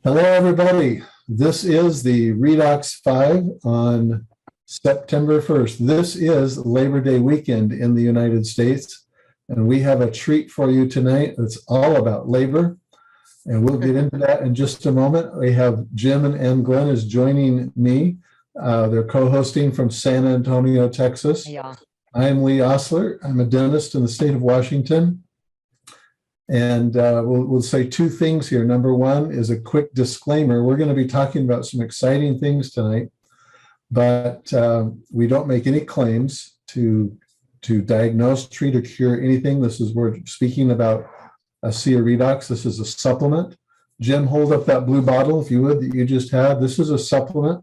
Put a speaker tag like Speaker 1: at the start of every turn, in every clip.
Speaker 1: Hello, everybody. This is the Redox 5 on September 1st. This is Labor Day weekend in the United States, and we have a treat for you tonight. It's all about labor, and we'll get into that in just a moment. We have Jim and Ann Glenn is joining me. They're co-hosting from San Antonio, Texas.
Speaker 2: Yeah.
Speaker 1: I'm Lee Osler. I'm a dentist in the state of Washington. And we'll say two things here. Number one is a quick disclaimer. We're going to be talking about some exciting things tonight, but we don't make any claims to diagnose, treat, or cure anything. We're speaking about ASEA Redox. This is a supplement. Jim, hold up that blue bottle, if you would, that you just had. This is a supplement.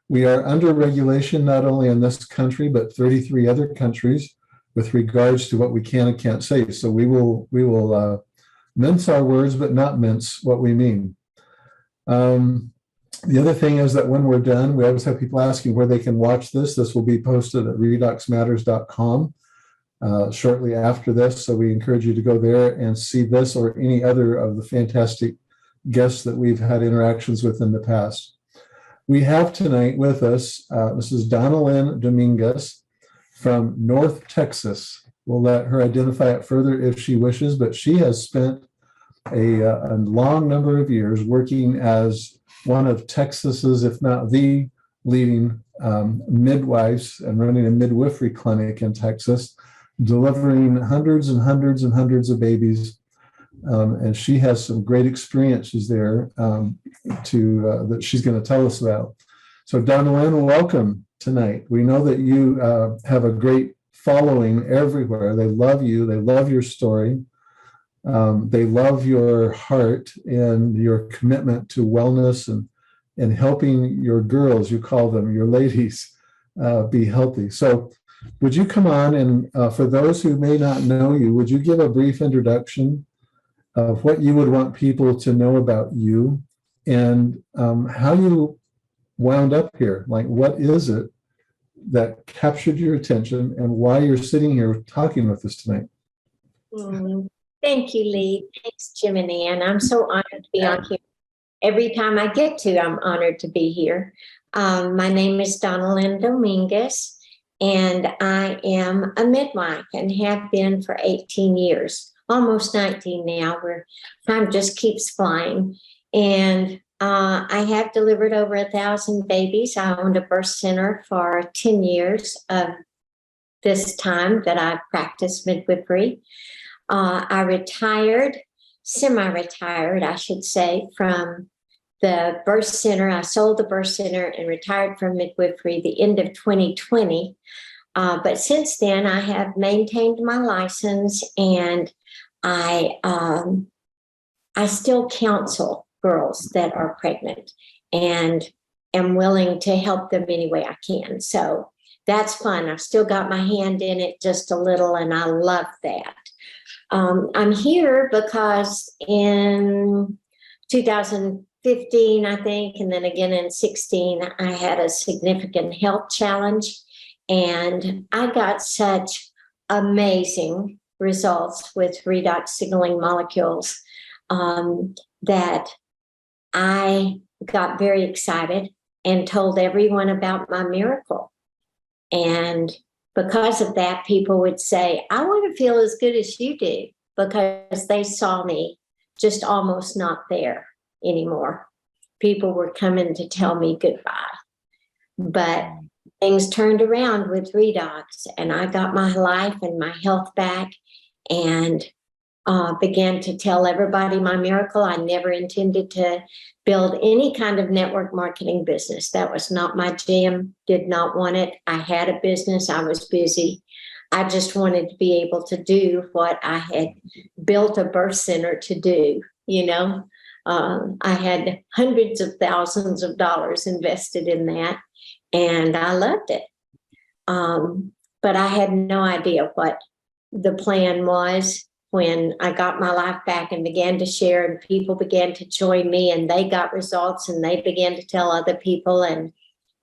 Speaker 1: We are under regulation, not only in this country, but 33 other countries with regards to what we can and can't say. So we will mince our words, but not mince what we mean. The other thing is that when we're done, we always have people asking where they can watch this. This will be posted at redoxmatters.com shortly after this. So we encourage you to go there and see this or any other of the fantastic guests that we've had interactions with in the past. We have tonight with us, this is Donnellyn Dominguez from North Texas. We'll let her identify it further if she wishes, but she has spent a long number of years working as one of Texas's, if not the leading midwives, and running a midwifery clinic in Texas, delivering hundreds and hundreds and hundreds of babies. And she has some great experiences there that she's going to tell us about. So Donnellyn, welcome tonight. We know that you have a great following everywhere. They love you. They love your story. They love your heart and your commitment to wellness and helping your girls, you call them, your ladies, be healthy. So would you come on and for those who may not know you, would you give a brief introduction of what you would want people to know about you and how you wound up here? Like, what is it that captured your attention and why you're sitting here talking with us tonight?
Speaker 3: Thank you, Lee. Thanks, Jim and Ann. I'm so honored to be on here. Every time I get to, I'm honored to be here. My name is Donnellyn Dominguez, and I am a midwife and have been for 18 years, almost 19 now, where time just keeps flying. And I have delivered over 1,000 babies. I owned a birth center for 10 years of this time that I practiced midwifery. I retired, semi-retired, I should say, from the birth center. I sold the birth center and retired from midwifery the end of 2020. But since then, I have maintained my license, and I still counsel girls that are pregnant and am willing to help them any way I can. So that's fun. I've still got my hand in it just a little, and I love that. I'm here because in 2015, I think, and then again in 16, I had a significant health challenge, and I got such amazing results with redox signaling molecules that I got very excited and told everyone about my miracle. And because of that, people would say, I want to feel as good as you do, because they saw me just almost not there anymore. People were coming to tell me goodbye. But things turned around with redox, and I got my life and my health back, and began to tell everybody my miracle. I never intended to build any kind of network marketing business. That was not my jam, did not want it. I had a business, I was busy. I just wanted to be able to do what I had built a birth center to do, you know. I had hundreds of thousands of dollars invested in that, and I loved it. But I had no idea what the plan was. When I got my life back and began to share, and people began to join me, and they got results, and they began to tell other people. And,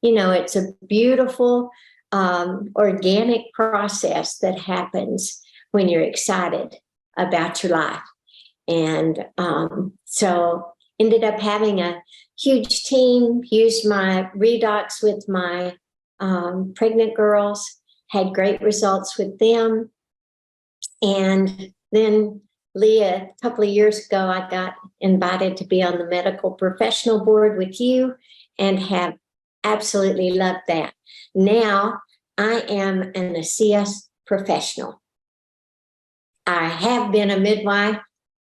Speaker 3: you know, it's a beautiful organic process that happens when you're excited about your life. And so ended up having a huge team, used my Redox with my pregnant girls, had great results with them. And then Leah, a couple of years ago, I got invited to be on the medical professional board with you and have absolutely loved that. Now I am an ASEA professional. I have been a midwife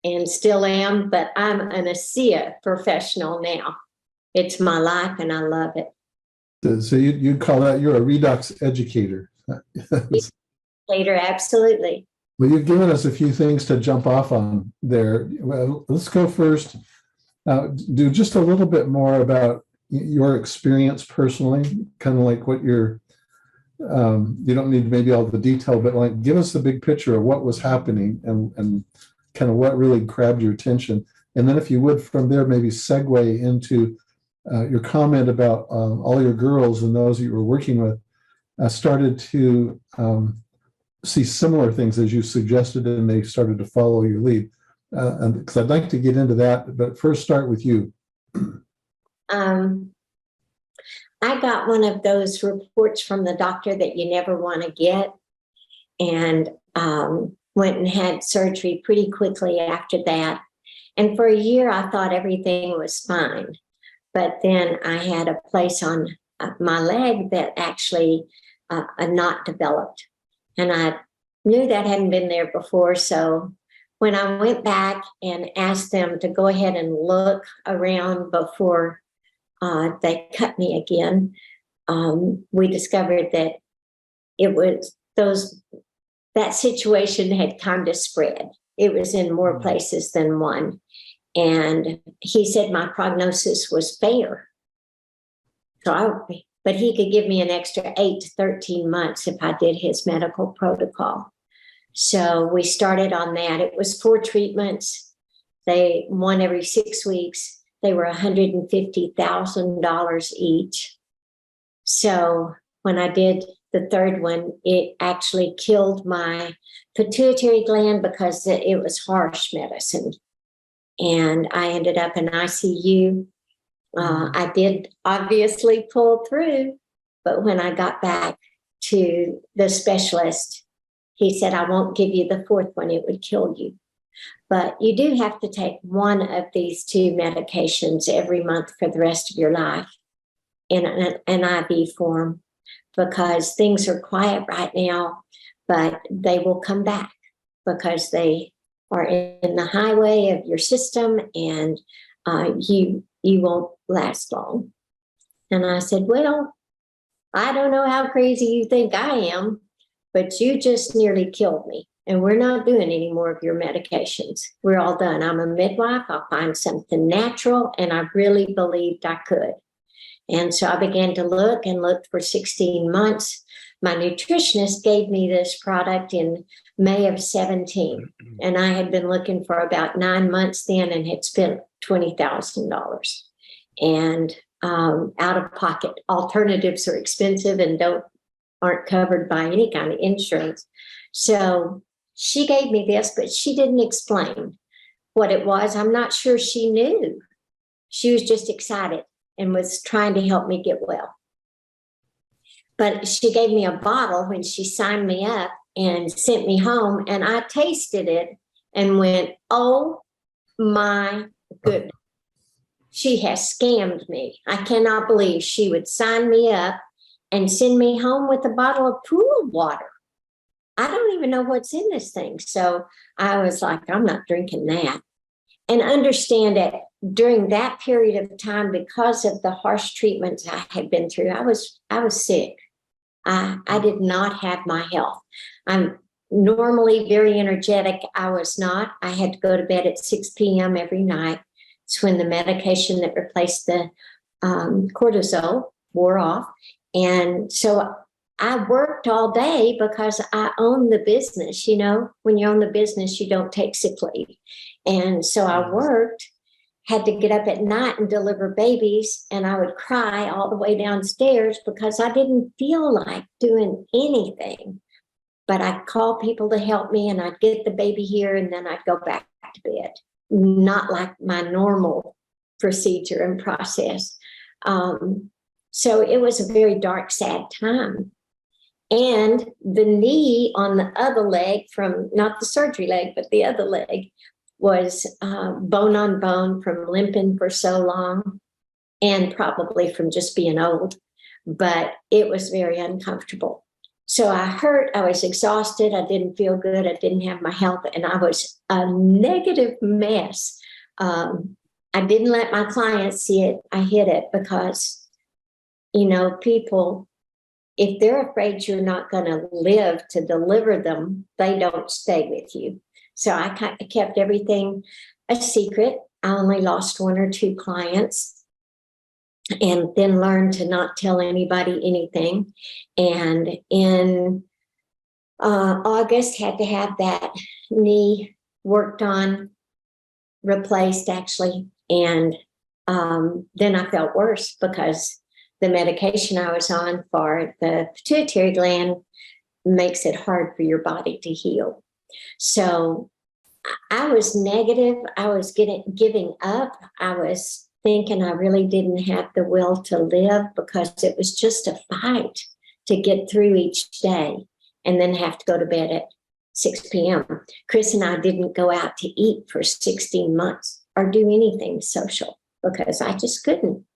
Speaker 3: and still am, but I'm an ASEA professional now. It's my life and I love it.
Speaker 1: So you call that, you're a Redox educator.
Speaker 3: Later, absolutely.
Speaker 1: Well, you've given us a few things to jump off on there. Well, let's go first. Do just a little bit more about your experience personally, kind of like what you're, you don't need maybe all the detail, but like give us the big picture of what was happening and kind of what really grabbed your attention. And then if you would, from there, maybe segue into your comment about all your girls and those that you were working with started to see similar things as you suggested, and they started to follow your lead. And because I'd like to get into that, but first start with you.
Speaker 3: I got one of those reports from the doctor that you never want to get, and went and had surgery pretty quickly after that. And for a year, I thought everything was fine. But then I had a place on my leg that actually a knot developed. And I knew that hadn't been there before. So when I went back and asked them to go ahead and look around before they cut me again, we discovered that it was that situation had kind of spread. It was in more places than one. And he said my prognosis was fair. But he could give me an extra 8 to 13 months if I did his medical protocol. So we started on that. It was 4 treatments. One every 6 weeks. They were $150,000 each. So when I did the third one, it actually killed my pituitary gland because it was harsh medicine. And I ended up in ICU. I did obviously pull through, but when I got back to the specialist, he said, I won't give you the 4th one, it would kill you. But you do have to take one of these 2 medications every month for the rest of your life in an IV form, because things are quiet right now, but they will come back because they are in the highway of your system, and you won't last long. And I said, well, I don't know how crazy you think I am, but you just nearly killed me. And we're not doing any more of your medications. We're all done. I'm a midwife. I'll find something natural. And I really believed I could. And so I began to look and looked for 16 months. My nutritionist gave me this product in May of 17. And I had been looking for about 9 months then and had spent $20,000. And out of pocket. Alternatives are expensive and aren't covered by any kind of insurance. So she gave me this, but she didn't explain what it was. I'm not sure she knew. She was just excited and was trying to help me get well. But she gave me a bottle when she signed me up and sent me home, and I tasted it and went, oh my goodness. She has scammed me. I cannot believe she would sign me up and send me home with a bottle of pool water. I don't even know what's in this thing. So I was like, I'm not drinking that. And understand that during that period of time, because of the harsh treatments I had been through, I was sick. I did not have my health. I'm normally very energetic. I was not. I had to go to bed at 6 p.m. every night. It's when the medication that replaced the cortisol wore off. And so I worked all day because I own the business. You know, when you own the business, you don't take sick leave. And so I worked, had to get up at night and deliver babies. And I would cry all the way downstairs because I didn't feel like doing anything. But I'd call people to help me, and I'd get the baby here, and then I'd go back to bed. Not like my normal procedure and process. So it was a very dark, sad time. And the knee on the other leg, from not the surgery leg, but the other leg, was bone on bone from limping for so long, and probably from just being old. But it was very uncomfortable. So I hurt, I was exhausted, I didn't feel good, I didn't have my health, and I was a negative mess. I didn't let my clients see it. I hid it because, people, if they're afraid you're not going to live to deliver them, they don't stay with you. So I kept everything a secret. I only lost 1 or 2 clients, and then learned to not tell anybody anything. And in August, had to have that knee worked on, replaced actually. And then I felt worse because the medication I was on for the pituitary gland makes it hard for your body to heal. So I was negative. I was giving up. I was thinking I really didn't have the will to live, because it was just a fight to get through each day and then have to go to bed at 6 p.m. Chris and I didn't go out to eat for 16 months or do anything social because I just couldn't.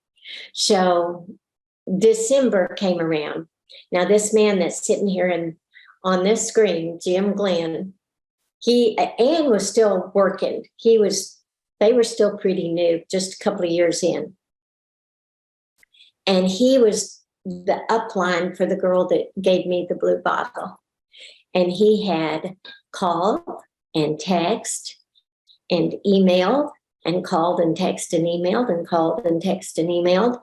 Speaker 3: So December came around. Now, this man that's sitting here and on this screen, Jim Glenn, Ann was still working. They were still pretty new, just a couple of years in. And he was the upline for the girl that gave me the blue bottle. And he had called and text and emailed and called and texted and emailed and called and texted and emailed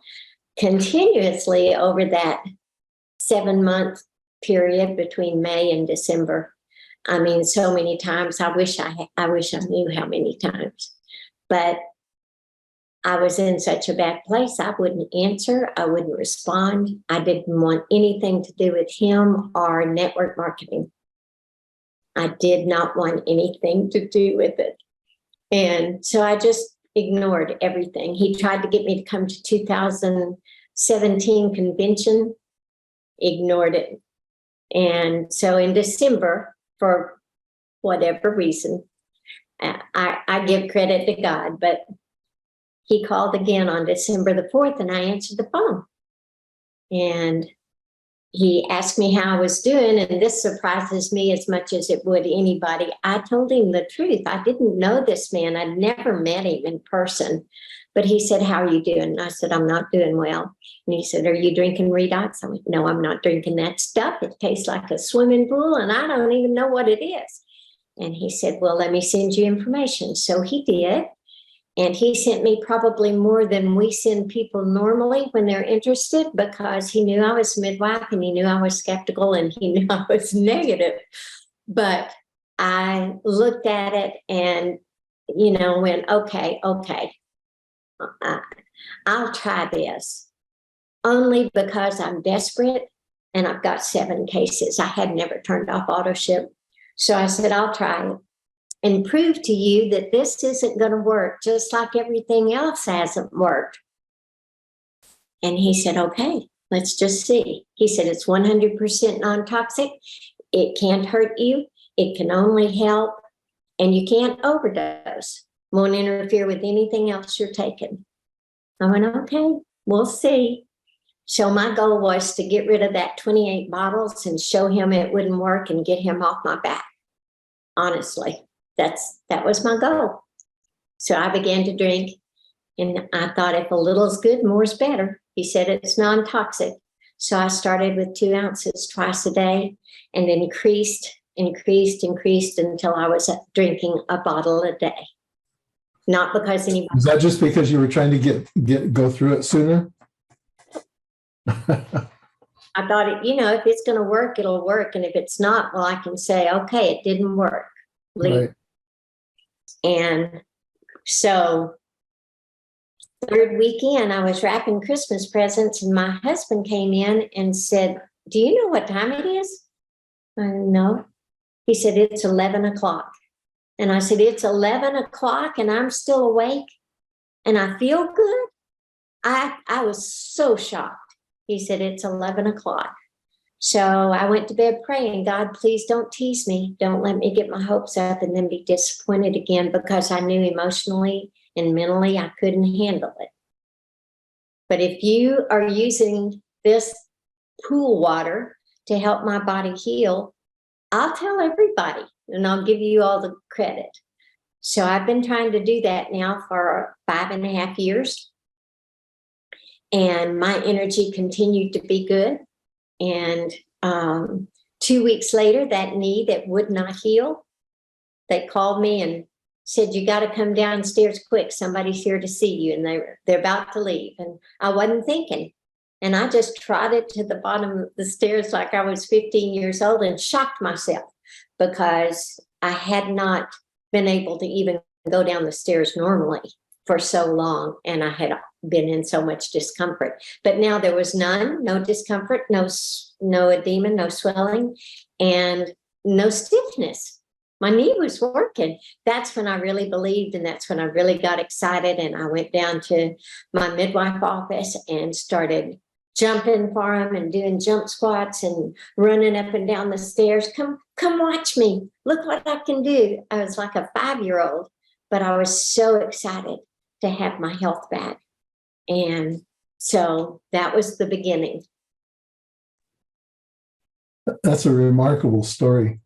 Speaker 3: continuously over that 7-month period between May and December. I mean, so many times. I wish I knew how many times. But I was in such a bad place. I wouldn't answer. I wouldn't respond. I didn't want anything to do with him or network marketing. I did not want anything to do with it. And so I just ignored everything. He tried to get me to come to 2017 convention, ignored it. And so in December, for whatever reason, I give credit to God, but he called again on December the 4th, and I answered the phone. And he asked me how I was doing, and this surprises me as much as it would anybody. I told him the truth. I didn't know this man. I'd never met him in person. But he said, "How are you doing?" And I said, "I'm not doing well." And he said, "Are you drinking Redox?" I went, "No, I'm not drinking that stuff. It tastes like a swimming pool, and I don't even know what it is." And he said, "Well, let me send you information." So he did. And he sent me probably more than we send people normally when they're interested, because he knew I was a midwife and he knew I was skeptical and he knew I was negative. But I looked at it and, went, okay, I'll try this. Only because I'm desperate and I've got 7 cases. I had never turned off auto ship. So I said, I'll try it and prove to you that this isn't going to work, just like everything else hasn't worked. And he said, okay, let's just see. He said, it's 100% non-toxic. It can't hurt you. It can only help. And you can't overdose. Won't interfere with anything else you're taking. I went, okay, we'll see. So my goal was to get rid of that 28 bottles and show him it wouldn't work and get him off my back. Honestly. That was my goal. So I began to drink, and I thought if a little is good, more is better. He said it's non-toxic. So I started with 2 ounces twice a day, and increased until I was drinking a bottle a day. Not because anybody.
Speaker 1: Is that just because you were trying to go through it sooner?
Speaker 3: I thought, if it's going to work, it'll work. And if it's not, well, I can say, okay, it didn't work.
Speaker 1: Right.
Speaker 3: And so 3rd weekend, I was wrapping Christmas presents, and my husband came in and said, "Do you know what time it is?" I said, "No." He said, "It's 11 o'clock. And I said, "It's 11 o'clock and I'm still awake?" and I feel good. I was so shocked. He said, it's 11 o'clock. So I went to bed praying, God, please don't tease me. Don't let me get my hopes up and then be disappointed again, because I knew emotionally and mentally I couldn't handle it. But if you are using this pool water to help my body heal, I'll tell everybody and I'll give you all the credit. So I've been trying to do that now for 5.5 years. And my energy continued to be good. And 2 weeks later, that knee that would not heal, they called me and said, you got to come downstairs quick. Somebody's here to see you. And they're about to leave. And I wasn't thinking. And I just trotted to the bottom of the stairs like I was 15 years old and shocked myself, because I had not been able to even go down the stairs normally for so long. And I had been in so much discomfort. But now there was none, no discomfort, no edema, no swelling, and no stiffness. My knee was working. That's when I really believed, and that's when I really got excited. And I went down to my midwife office and started jumping for him and doing jump squats and running up and down the stairs. Come watch me. Look what I can do. I was like a 5-year-old, but I was so excited to have my health back. And so that was the beginning.
Speaker 1: That's a remarkable story.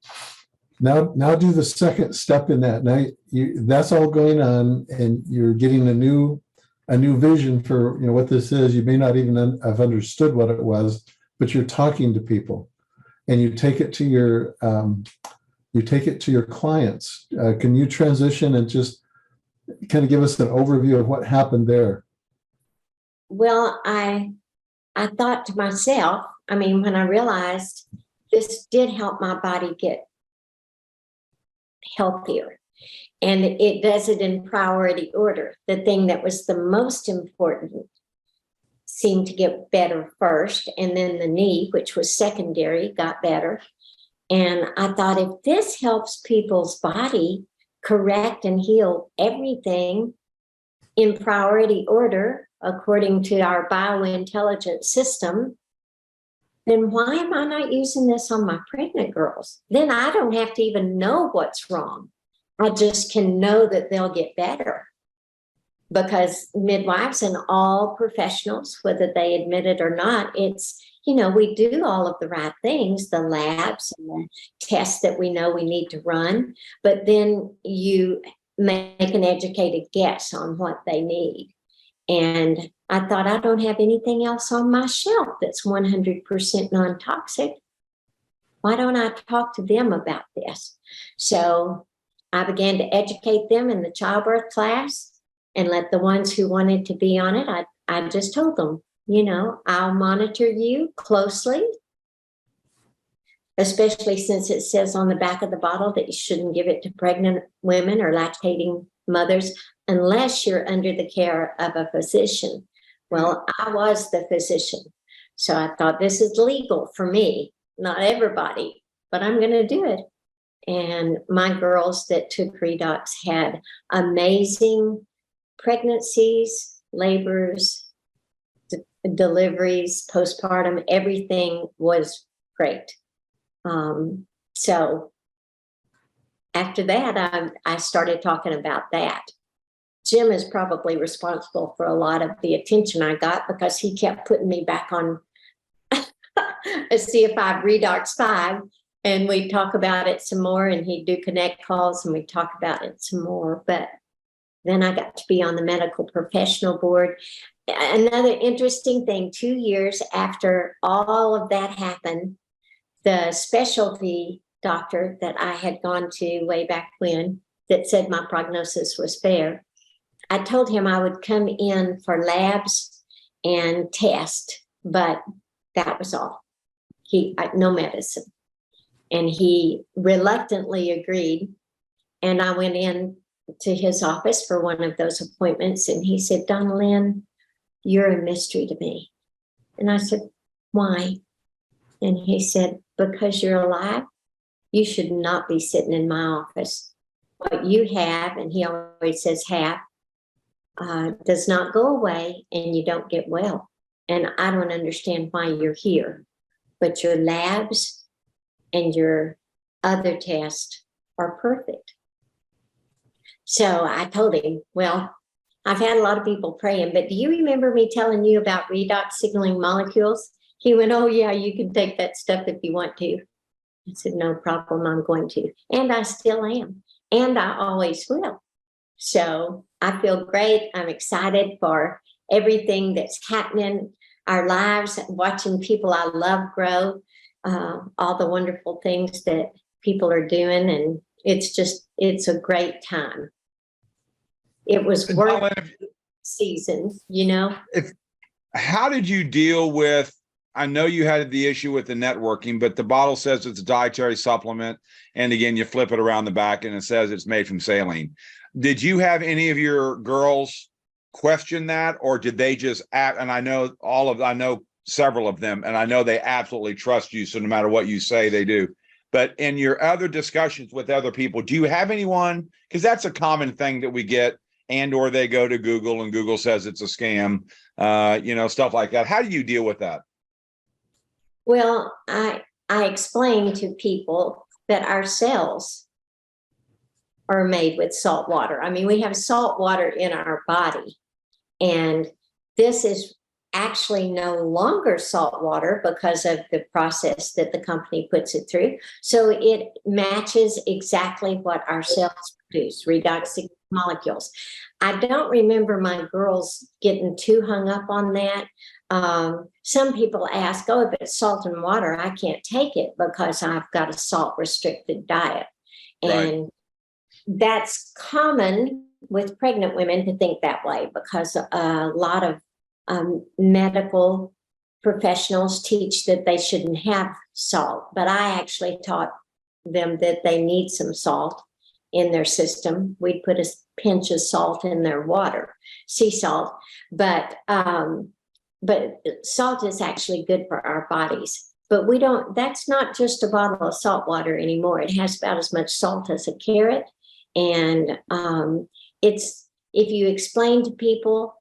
Speaker 1: Now do the second step in that. Now that's all going on, and you're getting a new vision for what this is. You may not even have understood what it was, but you're talking to people, and you take it to your clients. Can you transition and just kind of give us an overview of what happened there?
Speaker 3: Well, I thought to myself, when I realized this did help my body get healthier, and it does it in priority order. The thing that was the most important seemed to get better first, and then the knee, which was secondary, got better. And I thought, if this helps people's body correct and heal everything in priority order, according to our biointelligence system, then why am I not using this on my pregnant girls? Then I don't have to even know what's wrong. I just can know that they'll get better. Because midwives and all professionals, whether they admit it or not, it's, we do all of the right things, the labs and the tests that we know we need to run, but then you make an educated guess on what they need. And I thought, I don't have anything else on my shelf that's 100% non-toxic. Why don't I talk to them about this? So I began to educate them in the childbirth class, and let the ones who wanted to be on it, I just told them, I'll monitor you closely, especially since it says on the back of the bottle that you shouldn't give it to pregnant women or lactating mothers unless you're under the care of a physician. Well, I was the physician. So I thought, this is legal for me, not everybody, but I'm going to do it. And my girls that took Redox had amazing pregnancies, labors, deliveries, postpartum. Everything was great. So after that, I started talking about that. Jim is probably responsible for a lot of the attention I got, because he kept putting me back on a CF5 Redox 5, and we'd talk about it some more, and he'd do connect calls and we'd talk about it some more. But then I got to be on the medical professional board. Another interesting thing, 2 years after all of that happened, the specialty doctor that I had gone to way back when that said my prognosis was fair, I told him I would come in for labs and test, but that was all. No medicine. And he reluctantly agreed. And I went in to his office for one of those appointments, and he said, Donnellyn, you're a mystery to me. And I said, why? And he said, because you're alive, you should not be sitting in my office. What you have, and he always says have, does not go away and you don't get well. And I don't understand why you're here, but your labs and your other tests are perfect. So I told him, well, I've had a lot of people praying, but do you remember me telling you about redox signaling molecules? He went, oh yeah, you can take that stuff if you want to. I said, no problem, I'm going to. And I still am. And I always will. So I feel great. I'm excited for everything that's happening, our lives, watching people I love grow, all the wonderful things that people are doing. And it's a great time. It was worth season, you know.
Speaker 2: How did you deal with, I know you had the issue with the networking, but the bottle says it's a dietary supplement. And again, you flip it around the back and it says it's made from saline. Did you have any of your girls question that, or did they just act? And I know several of them, and I know they absolutely trust you. So no matter what you say, they do. But in your other discussions with other people, do you have anyone? Because that's a common thing that we get, and or they go to Google and Google says it's a scam, stuff like that. How do you deal with that?
Speaker 3: Well, I explain to people that our cells are made with salt water. I mean, we have salt water in our body, and this is actually no longer salt water because of the process that the company puts it through. So it matches exactly what our cells produce, redox molecules. I don't remember my girls getting too hung up on that. Some people ask, oh, if it's salt and water, I can't take it because I've got a salt restricted diet. And that's common with pregnant women to think that way because a lot of medical professionals teach that they shouldn't have salt, but I actually taught them that they need some salt in their system. We'd put a pinch of salt in their water, sea salt, but salt is actually good for our bodies. But we don't, that's not just a bottle of salt water anymore. It has about as much salt as a carrot. And it's, if you explain to people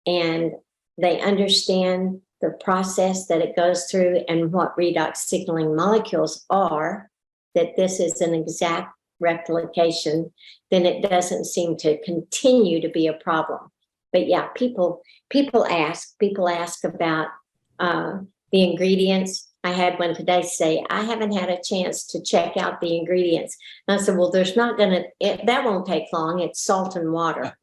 Speaker 3: and they understand the process that it goes through and what redox signaling molecules are, that this is an exact replication, then it doesn't seem to continue to be a problem. But yeah, people ask about the ingredients. I had one today say, I haven't had a chance to check out the ingredients. And I said, well, that won't take long. It's salt and water.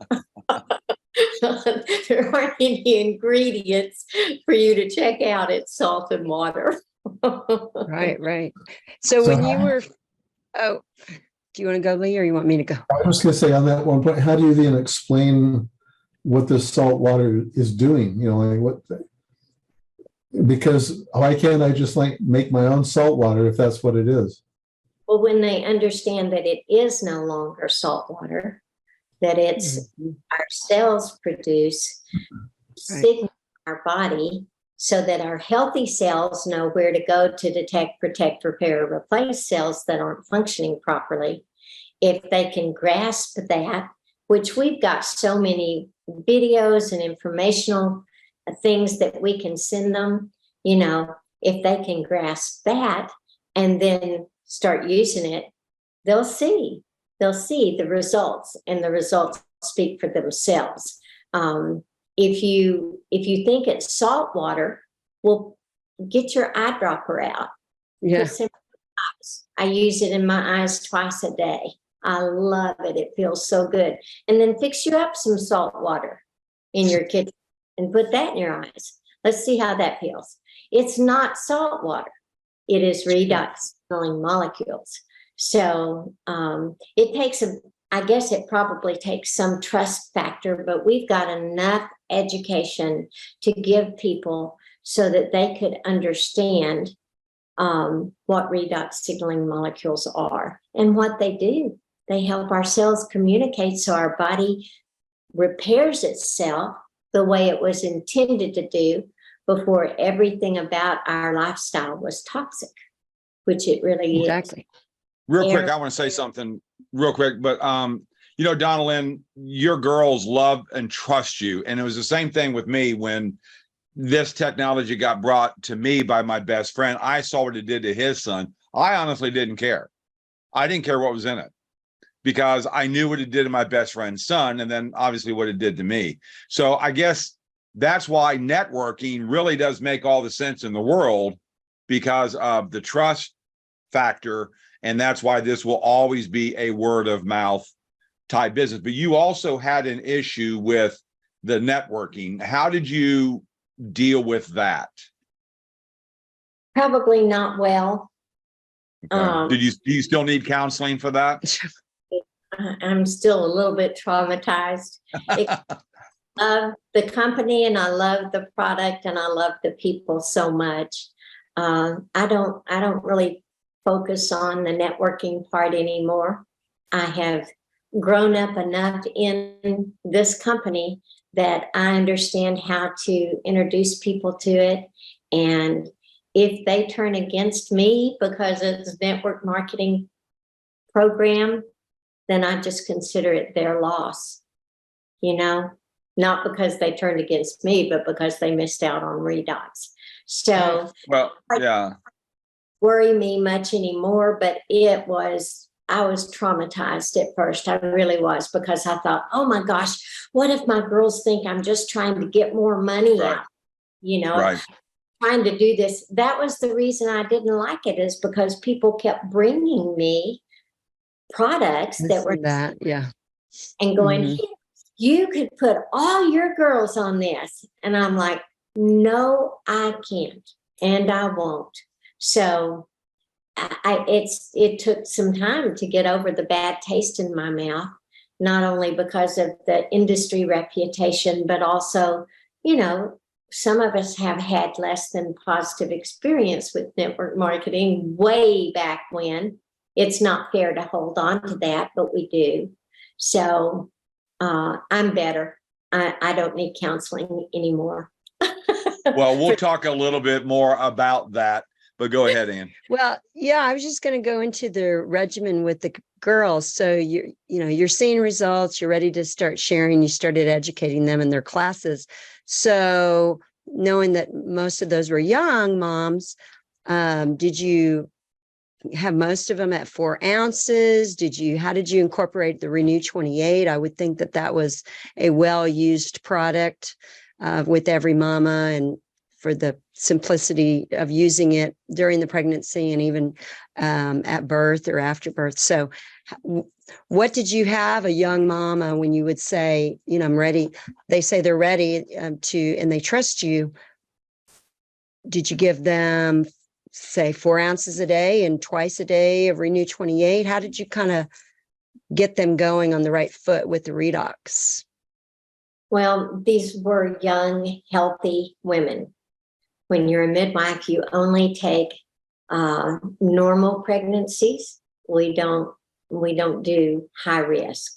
Speaker 3: There aren't any ingredients for you to check out. It's salt and water.
Speaker 4: Right. So when you were, do you want to go, Lee, or you want me to go?
Speaker 1: I was going to say on that one point, how do you then explain what this salt water is doing? Because why can't I just make my own salt water if that's what it is?
Speaker 3: Well, when they understand that it is no longer salt water, that it's our cells produce signal in our body so that our healthy cells know where to go to detect, protect, repair, or replace cells that aren't functioning properly. If they can grasp that, which we've got so many videos and informational things that we can send them, if they can grasp that and then start using it, they'll see the results, and the results speak for themselves. If you think it's salt water, well, get your eyedropper out.
Speaker 4: Yeah.
Speaker 3: I use it in my eyes twice a day. I love it. It feels so good. And then fix you up some salt water in your kitchen and put that in your eyes. Let's see how that feels. It's not salt water. It is redox signaling molecules. So I guess it probably takes some trust factor, but we've got enough education to give people so that they could understand what redox signaling molecules are and what they do. They help our cells communicate so our body repairs itself the way it was intended to do before everything about our lifestyle was toxic, which it really
Speaker 4: Exactly.
Speaker 3: is.
Speaker 2: Real quick, I want to say something real quick, but You know, Donnellyn, your girls love and trust you. And it was the same thing with me when this technology got brought to me by my best friend. I saw what it did to his son. I honestly didn't care. I didn't care what was in it because I knew what it did to my best friend's son, and then obviously what it did to me. So I guess that's why networking really does make all the sense in the world, because of the trust factor. And that's why this will always be a word of mouth type business. But you also had an issue with the networking. How did you deal with that?
Speaker 3: Probably not well.
Speaker 2: Okay. Do you still need counseling for that?
Speaker 3: I'm still a little bit traumatized. I love the company and I love the product and I love the people so much. I don't really focus on the networking part anymore. I have grown up enough in this company that I understand how to introduce people to it. And if they turn against me because it's a network marketing program, then I just consider it their loss, you know, not because they turned against me, but because they missed out on Redox. So,
Speaker 2: well, yeah,
Speaker 3: worry me much anymore, but I was traumatized at first. I really was, because I thought, oh my gosh, what if my girls think I'm just trying to get more money out, you know, trying to do this. That was the reason I didn't like it, is because people kept bringing me products that were and going, you could put all your girls on this. And I'm like, no, I can't. And I won't. So it took some time to get over the bad taste in my mouth, not only because of the industry reputation, but also, you know, some of us have had less than positive experience with network marketing way back when. It's not fair to hold on to that, but we do. So I'm better. I don't need counseling anymore.
Speaker 2: Well, we'll talk a little bit more about that, but go ahead, Ann.
Speaker 4: Well, yeah, I was just going to go into the regimen with the girls. So you're seeing results, you're ready to start sharing, you started educating them in their classes. So knowing that most of those were young moms, did you have most of them at 4 ounces? How did you incorporate the Renew 28? I would think that was a well-used product with every mama, and for the simplicity of using it during the pregnancy and even at birth or after birth. So what did you have a young mama when you would say, you know, I'm ready? They say they're ready and they trust you. Did you give them, say, 4 ounces a day and twice a day of Renew 28? How did you kind of get them going on the right foot with the Redox? Well,
Speaker 3: these were young, healthy women. When you're a midwife, you only take normal pregnancies. We don't do high risk.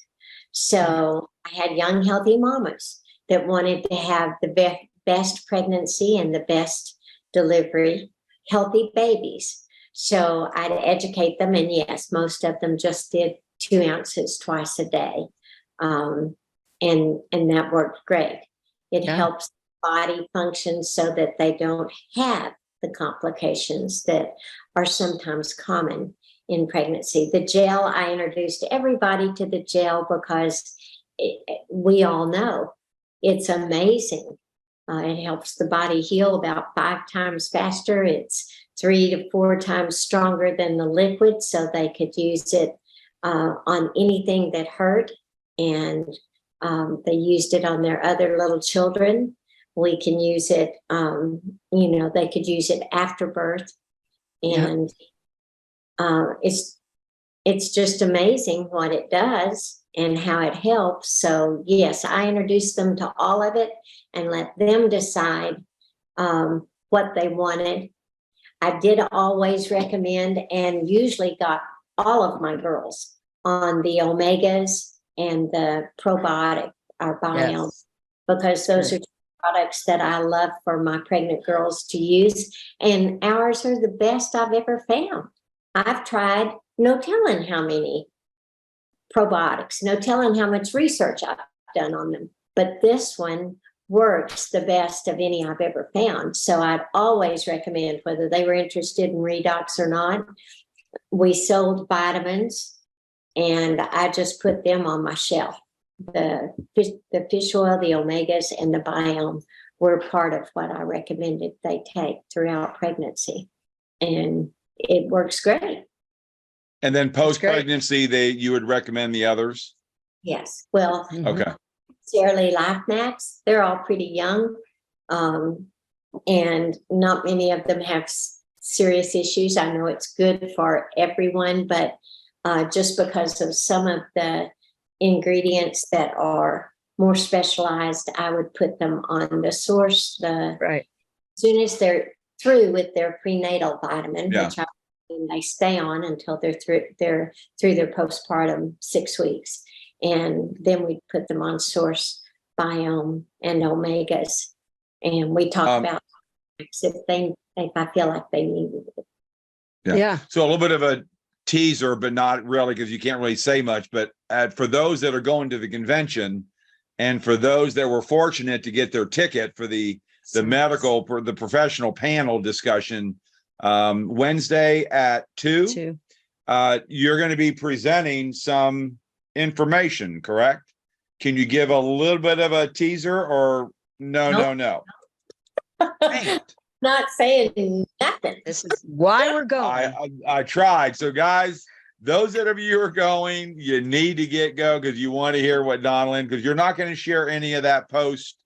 Speaker 3: So I had young, healthy mamas that wanted to have the best pregnancy and the best delivery, healthy babies. So I'd educate them, and yes, most of them just did 2 ounces twice a day, and that worked great. It helps body function so that they don't have the complications that are sometimes common in pregnancy. The gel, I introduced everybody to the gel because we all know it's amazing. It helps the body heal about 5 times faster. It's 3 to 4 times stronger than the liquid, so they could use it on anything that hurt. And they used it on their other little children. We can use it, they could use it after birth. And it's just amazing what it does and how it helps. So yes, I introduced them to all of it and let them decide what they wanted. I did always recommend, and usually got all of my girls on the omegas and the probiotic or biome, because those are products that I love for my pregnant girls to use. And ours are the best I've ever found. I've tried no telling how many probiotics. No telling how much research I've done on them, but this one works the best of any I've ever found. So I'd always recommend, whether they were interested in Redox or not. We sold vitamins, and I just put them on my shelf. The fish oil, the omegas, and the biome were part of what I recommended they take throughout pregnancy, and it works great.
Speaker 2: And then post-pregnancy, you would recommend the others?
Speaker 3: Yes. Well,
Speaker 2: Okay.
Speaker 3: Early Life Max, they're all pretty young, and not many of them have serious issues. I know it's good for everyone, but just because of some of the ingredients that are more specialized, I would put them on the source. As soon as they're through with their prenatal vitamin, which they stay on until they're through their postpartum 6 weeks, and then we put them on source, biome, and omegas, and we talk about if I feel like they needed it.
Speaker 4: Yeah.
Speaker 2: So a little bit of a teaser, but not really, because you can't really say much. But for those that are going to the convention, and for those that were fortunate to get their ticket for the professional panel discussion Wednesday at 2, you're going to be presenting some information, correct? Can you give a little bit of a teaser, or no? Dang it.
Speaker 3: Not saying nothing.
Speaker 4: This is why we're going.
Speaker 2: I tried. So guys, those of you who are going, you need to go, because you want to hear what Donnellyn, because you're not going to share any of that post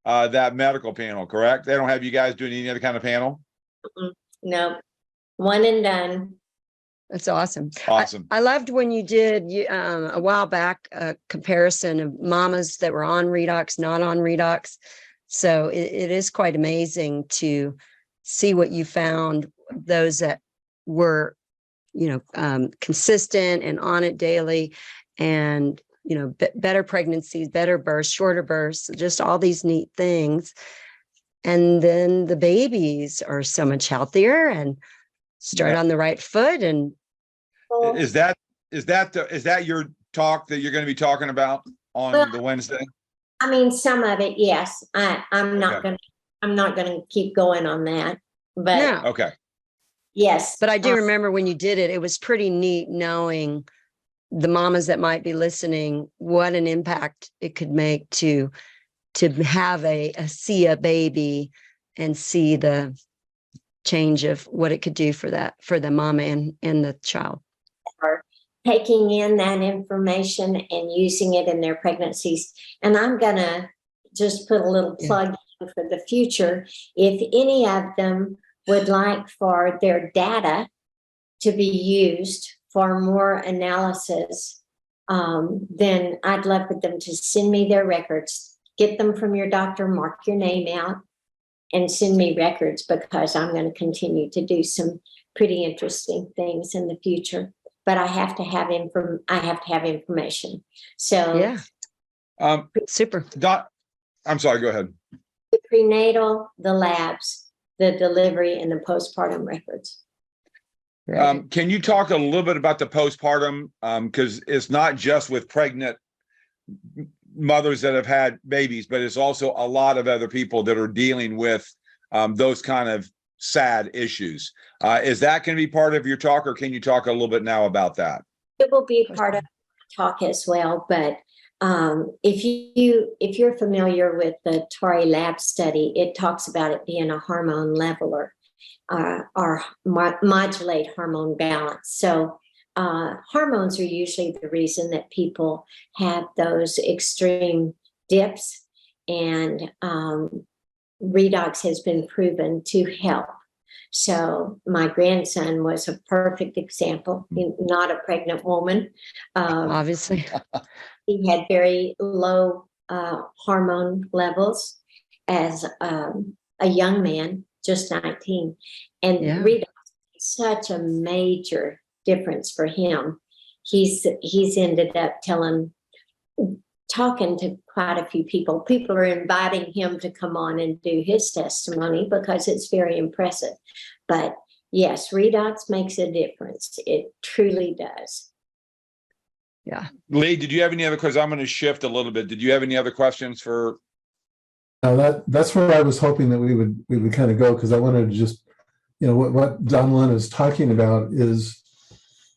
Speaker 2: that medical panel, correct? They don't have you guys doing any other kind of panel?
Speaker 3: No, one and done.
Speaker 4: That's awesome.
Speaker 2: Awesome.
Speaker 4: I loved when you did a while back a comparison of mamas that were on Redox, not on Redox. So it is quite amazing to see what you found, those that were, consistent and on it daily, and, better pregnancies, better births, shorter births, just all these neat things. And then the babies are so much healthier and start on the right foot. And
Speaker 2: is that your talk that you're going to be talking about on the Wednesday?
Speaker 3: I mean, some of it, yes. I'm not gonna keep going on that. But
Speaker 4: no.
Speaker 2: Okay.
Speaker 3: Yes.
Speaker 4: But I do remember when you did it, it was pretty neat knowing the mamas that might be listening, what an impact it could make to have see a baby and see the change of what it could do for the mama and the child.
Speaker 3: Taking in that information and using it in their pregnancies. And I'm going to just put a little plug in for the future. If any of them would like for their data to be used for more analysis, then I'd love for them to send me their records. Get them from your doctor, mark your name out, and send me records, because I'm going to continue to do some pretty interesting things in the future. But I have to have information. So
Speaker 4: super.
Speaker 2: I'm sorry, go ahead.
Speaker 3: The prenatal, the labs, the delivery, and the postpartum records.
Speaker 4: Right.
Speaker 2: Can you talk a little bit about the postpartum? Because it's not just with pregnant mothers that have had babies, but it's also a lot of other people that are dealing with those kind of sad issues. Is that going to be part of your talk, or can you talk a little bit now about that?
Speaker 3: It will be part of the talk as well. But if you're familiar with the Torrey lab study, it talks about it being a hormone leveler, or modulate hormone balance. So hormones are usually the reason that people have those extreme dips, and Redox has been proven to help. So my grandson was a perfect example, not a pregnant woman.
Speaker 4: Obviously.
Speaker 3: He had very low hormone levels as a young man, just 19. And Redox is such a major difference for him. He's ended up talking to quite a few people. People are inviting him to come on and do his testimony because it's very impressive. But yes, Redox makes a difference. It truly does.
Speaker 4: Yeah.
Speaker 2: Lee, did you have any other questions? I'm going to shift a little bit. Did you have any other questions for?
Speaker 1: Now that's where I was hoping that we would kind of go, because I wanted to just, what Donnellyn is talking about is,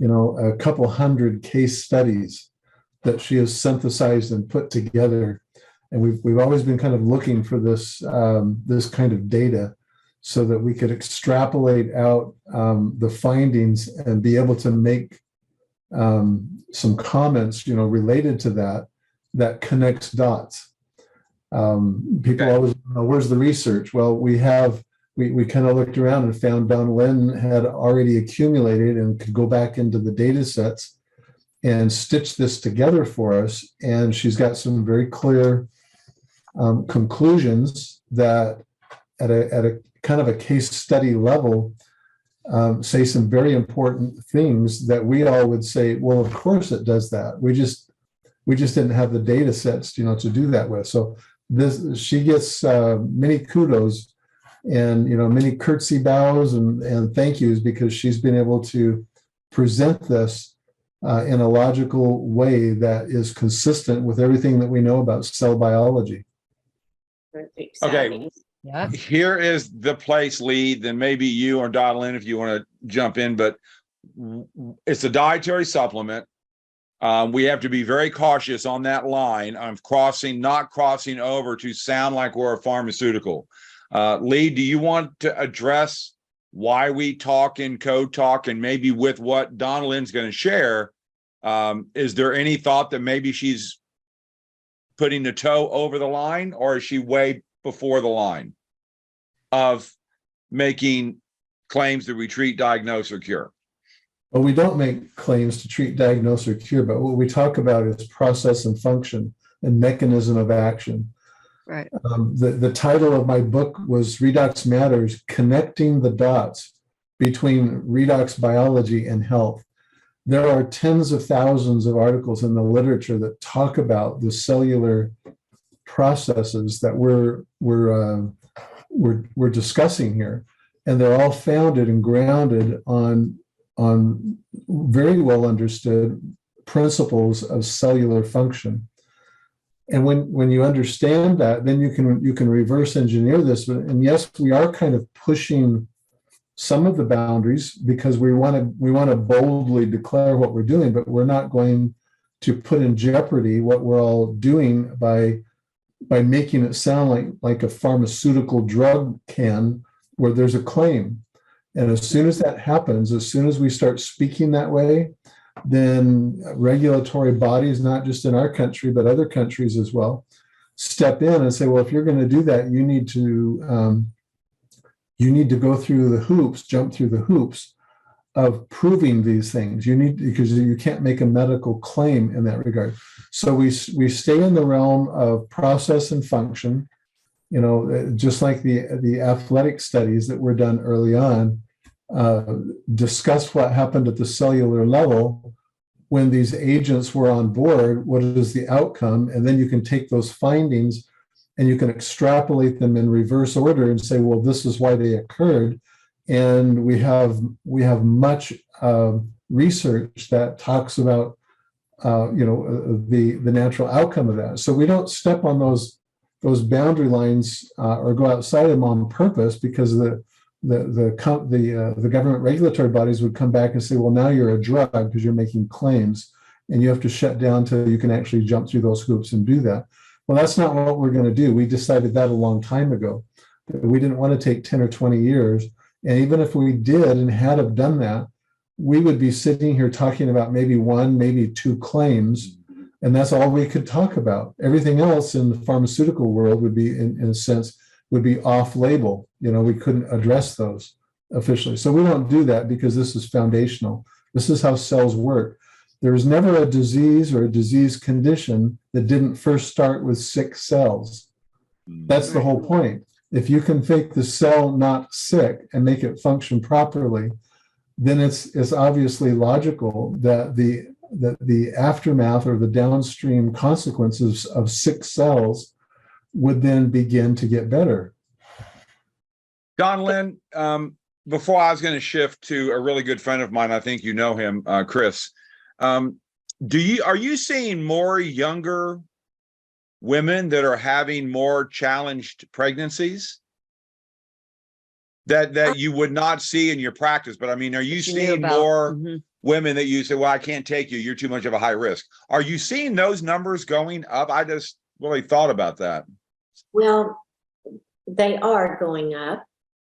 Speaker 1: a couple hundred case studies that she has synthesized and put together. And we've always been kind of looking for this kind of data so that we could extrapolate out the findings and be able to make some comments, related to that connects dots. People always know, where's the research? Well, we kind of looked around and found Donnellyn had already accumulated and could go back into the data sets and stitch this together for us. And she's got some very clear conclusions that at a kind of a case study level say some very important things that we all would say, well, of course it does that. We just didn't have the data sets, to do that with. So she gets many kudos and, many curtsy bows and thank yous, because she's been able to present this in a logical way that is consistent with everything that we know about cell biology.
Speaker 2: Okay.
Speaker 4: Yeah.
Speaker 2: Here is the place, Lee. Then maybe you or Donnellyn, if you want to jump in, but it's a dietary supplement. We have to be very cautious on that line of not crossing over to sound like we're a pharmaceutical. Lee, do you want to address why we talk in code talk, and maybe with what Donnellyn's going to share? Is there any thought that maybe she's putting the toe over the line, or is she way before the line of making claims that we treat, diagnose, or cure?
Speaker 1: Well, we don't make claims to treat, diagnose, or cure, but what we talk about is process and function and mechanism of action.
Speaker 4: Right.
Speaker 1: The title of my book was Redox Matters: Connecting the Dots Between Redox Biology and Health. There are tens of thousands of articles in the literature that talk about the cellular processes that we're discussing here, and they're all founded and grounded on very well understood principles of cellular function. And when you understand that, then you can reverse engineer this. And yes, we are kind of pushing some of the boundaries because we want to boldly declare what we're doing, but we're not going to put in jeopardy what we're all doing by making it sound like a pharmaceutical drug can, where there's a claim. And as soon as that happens, as soon as we start speaking that way, then regulatory bodies, not just in our country, but other countries as well, step in and say, well, if you're going to do that, you need to go through the hoops, jump through the hoops of proving these things. Because you can't make a medical claim in that regard. So we stay in the realm of process and function, just like the athletic studies that were done early on, discuss what happened at the cellular level when these agents were on board, what is the outcome, and then you can take those findings and you can extrapolate them in reverse order and say, well, this is why they occurred. And we have much research that talks about the natural outcome of that. So we don't step on those boundary lines or go outside them on purpose, because the government regulatory bodies would come back and say, well, now you're a drug because you're making claims, and you have to shut down till you can actually jump through those hoops and do that. Well, that's not what we're going to do. We decided that a long time ago. We didn't want to take 10 or 20 years. And even if we did and had have done that, we would be sitting here talking about maybe one, maybe two claims, and that's all we could talk about. Everything else in the pharmaceutical world would be, in a sense, would be off-label. We couldn't address those officially. So we don't do that because this is foundational. This is how cells work. There was never a disease or a disease condition that didn't first start with sick cells. That's the whole point. If you can make the cell not sick and make it function properly, then it's obviously logical that the aftermath or the downstream consequences of sick cells would then begin to get better.
Speaker 2: Donnellyn, before I was going to shift to a really good friend of mine, I think you know him, Chris. Are you seeing more younger women that are having more challenged pregnancies that you would not see in your practice? But I mean, are you seeing more women that you say, well, I can't take you, you're too much of a high risk? Are you seeing those numbers going up? I just really thought about that.
Speaker 3: Well, they are going up.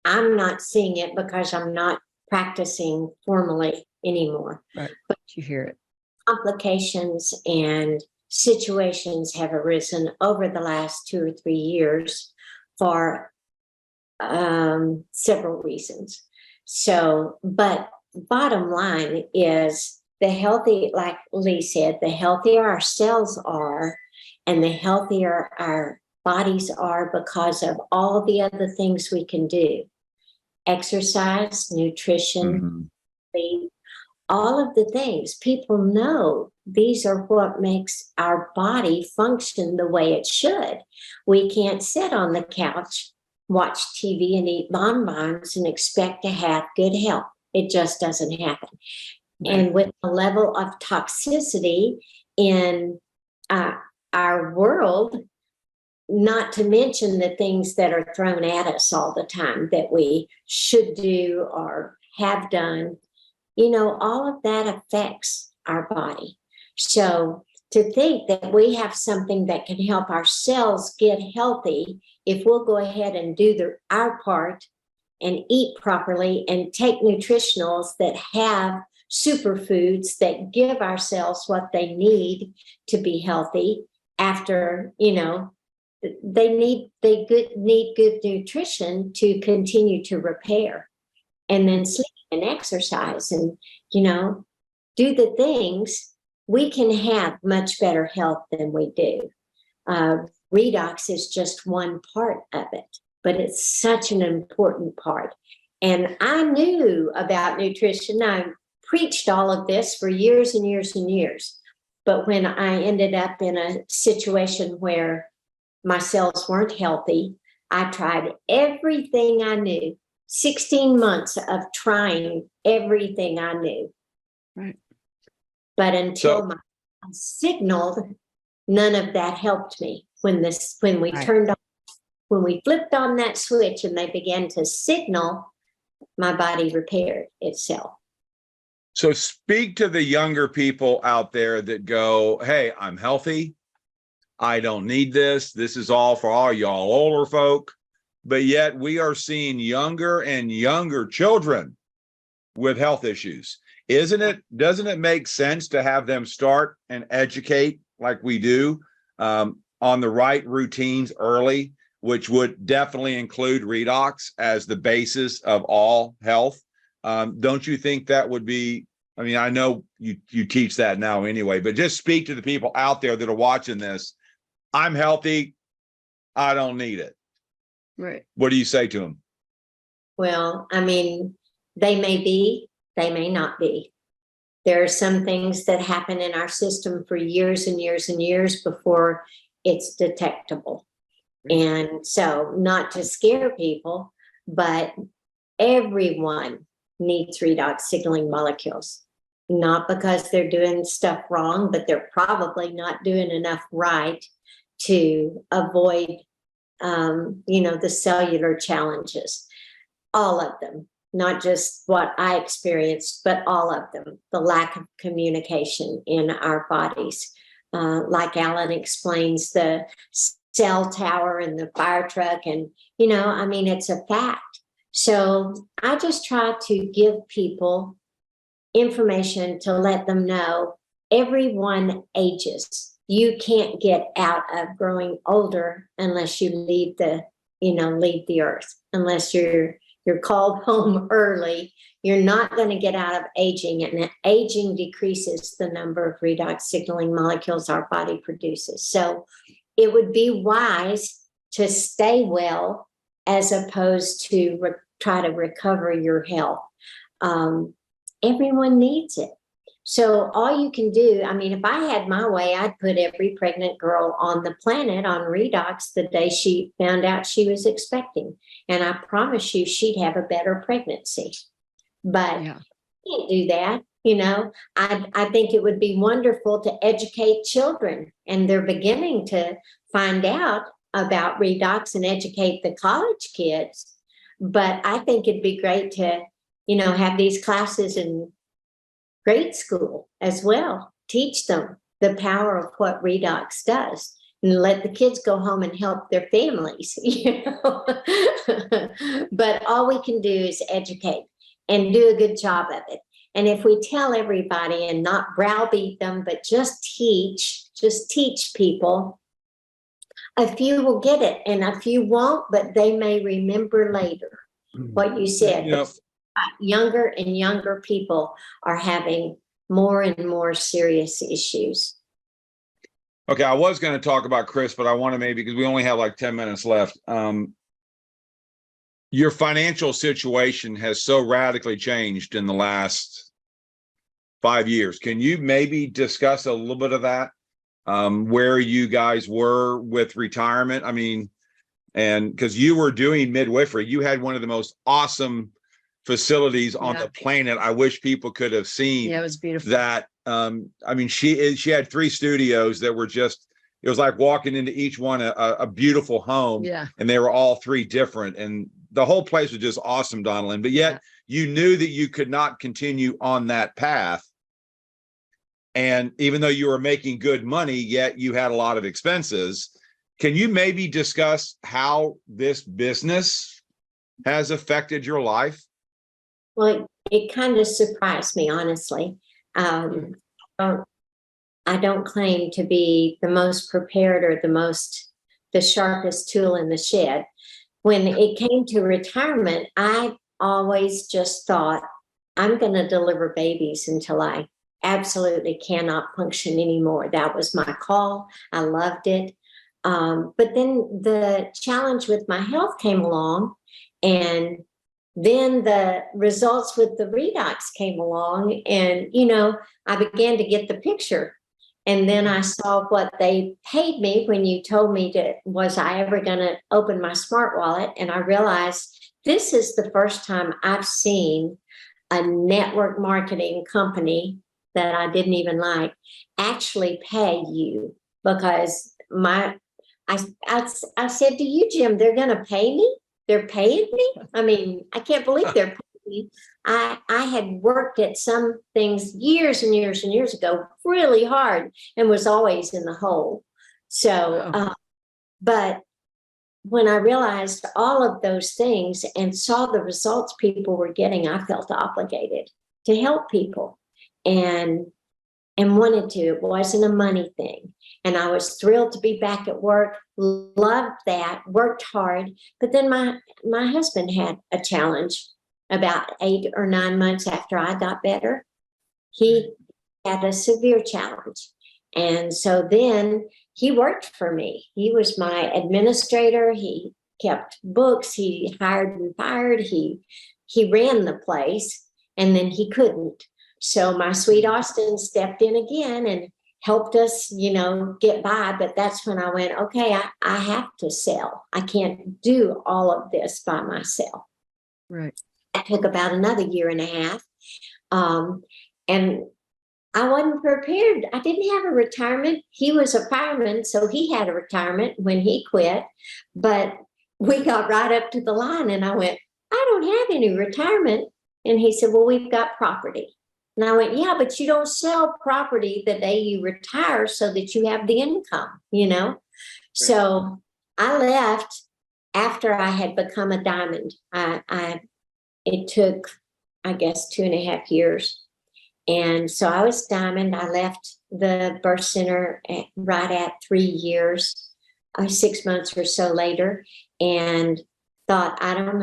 Speaker 3: I'm not seeing it because I'm not practicing formally anymore.
Speaker 4: Right. But you hear it.
Speaker 3: Complications and situations have arisen over the last 2 or 3 years for several reasons. So, but bottom line is the healthy, like Lee said, the healthier our cells are and the healthier our bodies are because of all the other things we can do. Exercise, nutrition, sleep, all of the things. People know these are what makes our body function the way it should. We can't sit on the couch, watch TV and eat bonbons and expect to have good health. It just doesn't happen. Right. And with the level of toxicity in our world, not to mention the things that are thrown at us all the time that we should do or have done, you know, all of that affects our body. So to think that we have something that can help our cells get healthy, if we'll go ahead and do our part and eat properly and take nutritionals that have superfoods that give our cells what they need to be healthy after, you know, they need good nutrition to continue to repair, and then sleep and exercise and, you know, do the things, we can have much better health than we do. Redox is just one part of it, but it's such an important part. And I knew about nutrition. I preached all of this for years and years and years. But when I ended up in a situation where my cells weren't healthy, I tried everything I knew. 16 months of trying everything I knew.
Speaker 4: Right.
Speaker 3: But until my signaled, none of that helped me. When we turned on, when we flipped on that switch and they began to signal, my body repaired itself.
Speaker 2: So speak to the younger people out there that go, hey, I'm healthy. I don't need this. This is all for all y'all older folk. But yet we are seeing younger and younger children with health issues. Doesn't it make sense to have them start and educate like we do on the right routines early, which would definitely include Redox as the basis of all health? Don't you think that would be, I mean, I know you teach that now anyway, but just speak to the people out there that are watching this. I'm healthy. I don't need it.
Speaker 4: Right.
Speaker 2: What do you say to them?
Speaker 3: Well, I mean, they may be, they may not be. There are some things that happen in our system for years and years and years before it's detectable. And so, not to scare people, but everyone needs redox signaling molecules. Not because they're doing stuff wrong, but they're probably not doing enough right to avoid, the cellular challenges. All of them, not just what I experienced, but all of them. The lack of communication in our bodies. Like Alan explains, the cell tower and the fire truck, and, it's a fact. So I just try to give people information to let them know everyone ages. You can't get out of growing older unless you leave the earth. Unless you're called home early, you're not going to get out of aging, and aging decreases the number of redox signaling molecules our body produces. So it would be wise to stay well as opposed to try to recover your health. Everyone needs it. So all you can do, if I had my way, I'd put every pregnant girl on the planet on Redox the day she found out she was expecting. And I promise you, she'd have a better pregnancy. But you can't do that. I think it would be wonderful to educate children, and they're beginning to find out about Redox and educate the college kids. But I think it'd be great to, have these classes in grade school as well, teach them the power of what Redox does, and let the kids go home and help their families, But all we can do is educate and do a good job of it. And if we tell everybody and not browbeat them, but just teach people, a few will get it and a few won't, but they may remember later what you said.
Speaker 2: Yep.
Speaker 3: Younger and younger people are having more and more serious issues.
Speaker 2: Okay, I was going to talk about Chris, but I want to maybe, because we only have like 10 minutes left. Your financial situation has so radically changed in the last 5 years. Can you maybe discuss a little bit of that? Where you guys were with retirement? I mean, and because you were doing midwifery, you had one of the most awesome facilities on the planet. I wish people could have seen.
Speaker 4: Yeah, it was beautiful.
Speaker 2: That. I mean, she had 3 studios that were just, it was like walking into each one a beautiful home.
Speaker 4: Yeah.
Speaker 2: And they were all 3 different. And the whole place was just awesome, Donnellyn. But yet you knew that you could not continue on that path. And even though you were making good money, yet you had a lot of expenses. Can you maybe discuss how this business has affected your life?
Speaker 3: Well, it kind of surprised me, honestly. I don't claim to be the most prepared or the sharpest tool in the shed. When it came to retirement, I always just thought, I'm going to deliver babies until I absolutely cannot function anymore. That was my call. I loved it. But then the challenge with my health came along, and then the results with the Redox came along, and, I began to get the picture. And then I saw what they paid me when you told me was I ever going to open my smart wallet? And I realized this is the first time I've seen a network marketing company that I didn't even like actually pay you, because I said to you, Jim, they're going to pay me. They're paying me. I mean, I can't believe they're paying me. I had worked at some things years and years and years ago, really hard, and was always in the hole. So, but when I realized all of those things and saw the results people were getting, I felt obligated to help people and wanted to. It wasn't a money thing. And I was thrilled to be back at work, loved that, worked hard. But then my husband had a challenge about 8 or 9 months after I got better. He had a severe challenge. And so then he worked for me. He was my administrator. He kept books. He hired and fired. He ran the place, and then he couldn't. So my sweet Austin stepped in again and helped us, get by. But that's when I went, okay, I have to sell. I can't do all of this by myself.
Speaker 4: Right.
Speaker 3: That took about another 1.5 years. And I wasn't prepared. I didn't have a retirement. He was a fireman, so he had a retirement when he quit. But we got right up to the line, and I went, I don't have any retirement. And he said, well, we've got property. And I went, yeah, but you don't sell property the day you retire so that you have the income, So I left after I had become a diamond. It took, I guess, 2.5 years. And so I was diamond. I left the birth center right at 3 years, 6 months or so later, and thought, I don't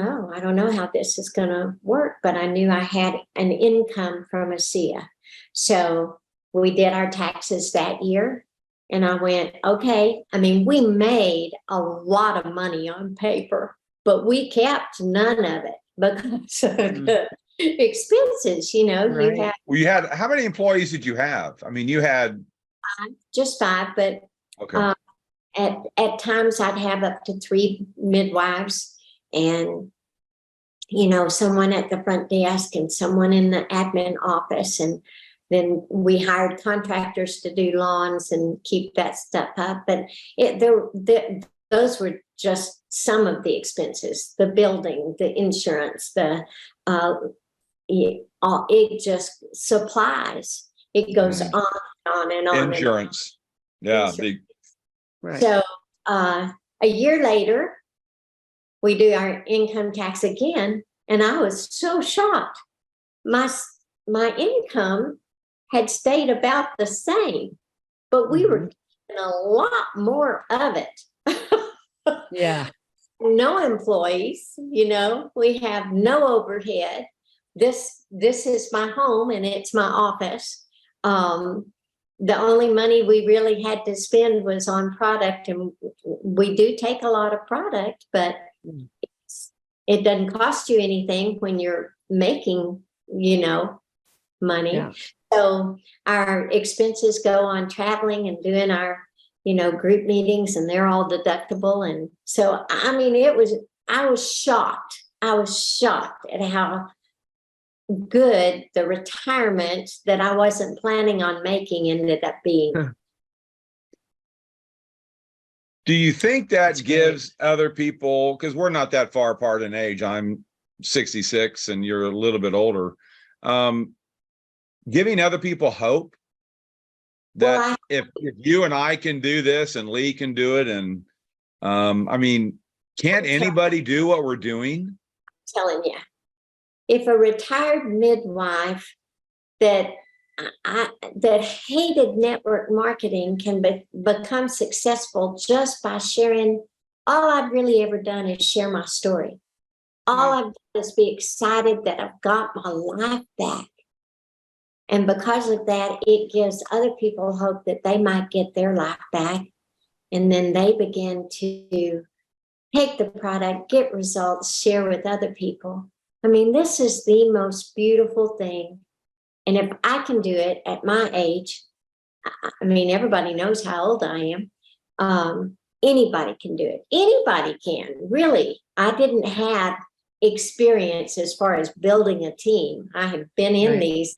Speaker 3: know how this is going to work, but I knew I had an income from ASEA. So we did our taxes that year, and I went, okay. I mean, we made a lot of money on paper, but we kept none of it because of the expenses,
Speaker 4: Right.
Speaker 2: You had, how many employees did you have? I mean, you had
Speaker 3: just 5, but
Speaker 2: okay.
Speaker 3: At times I'd have up to 3 midwives, and someone at the front desk and someone in the admin office. And then we hired contractors to do lawns and keep that stuff up. But those were just some of the expenses: the building, the insurance, it just supplies. It goes on and on and on.
Speaker 2: Insurance. Yeah.
Speaker 4: Right.
Speaker 3: So a year later, we do our income tax again, and I was so shocked. My income had stayed about the same, but we were getting a lot more of it.
Speaker 4: Yeah.
Speaker 3: No employees, we have no overhead. This is my home and it's my office. The only money we really had to spend was on product, and we do take a lot of product, but it doesn't cost you anything when you're making, money.
Speaker 4: Yeah.
Speaker 3: So our expenses go on traveling and doing our, group meetings, and they're all deductible. And so, I was shocked. I was shocked at how good the retirement that I wasn't planning on making ended up being.
Speaker 2: Do you think that gives other people, because we're not that far apart in age, I'm 66 and you're a little bit older, giving other people hope that if you and I can do this and Lee can do it, and can't anybody do what we're doing?
Speaker 3: I'm telling you, if a retired midwife that hated network marketing can become successful just by sharing, all I've really ever done is share my story. All I've done is be excited that I've got my life back. And because of that, it gives other people hope that they might get their life back. And then they begin to take the product, get results, share with other people. This is the most beautiful thing. And if I can do it at my age, everybody knows how old I am. Anybody can do it. Anybody can, really. I didn't have experience as far as building a team. I have been in these,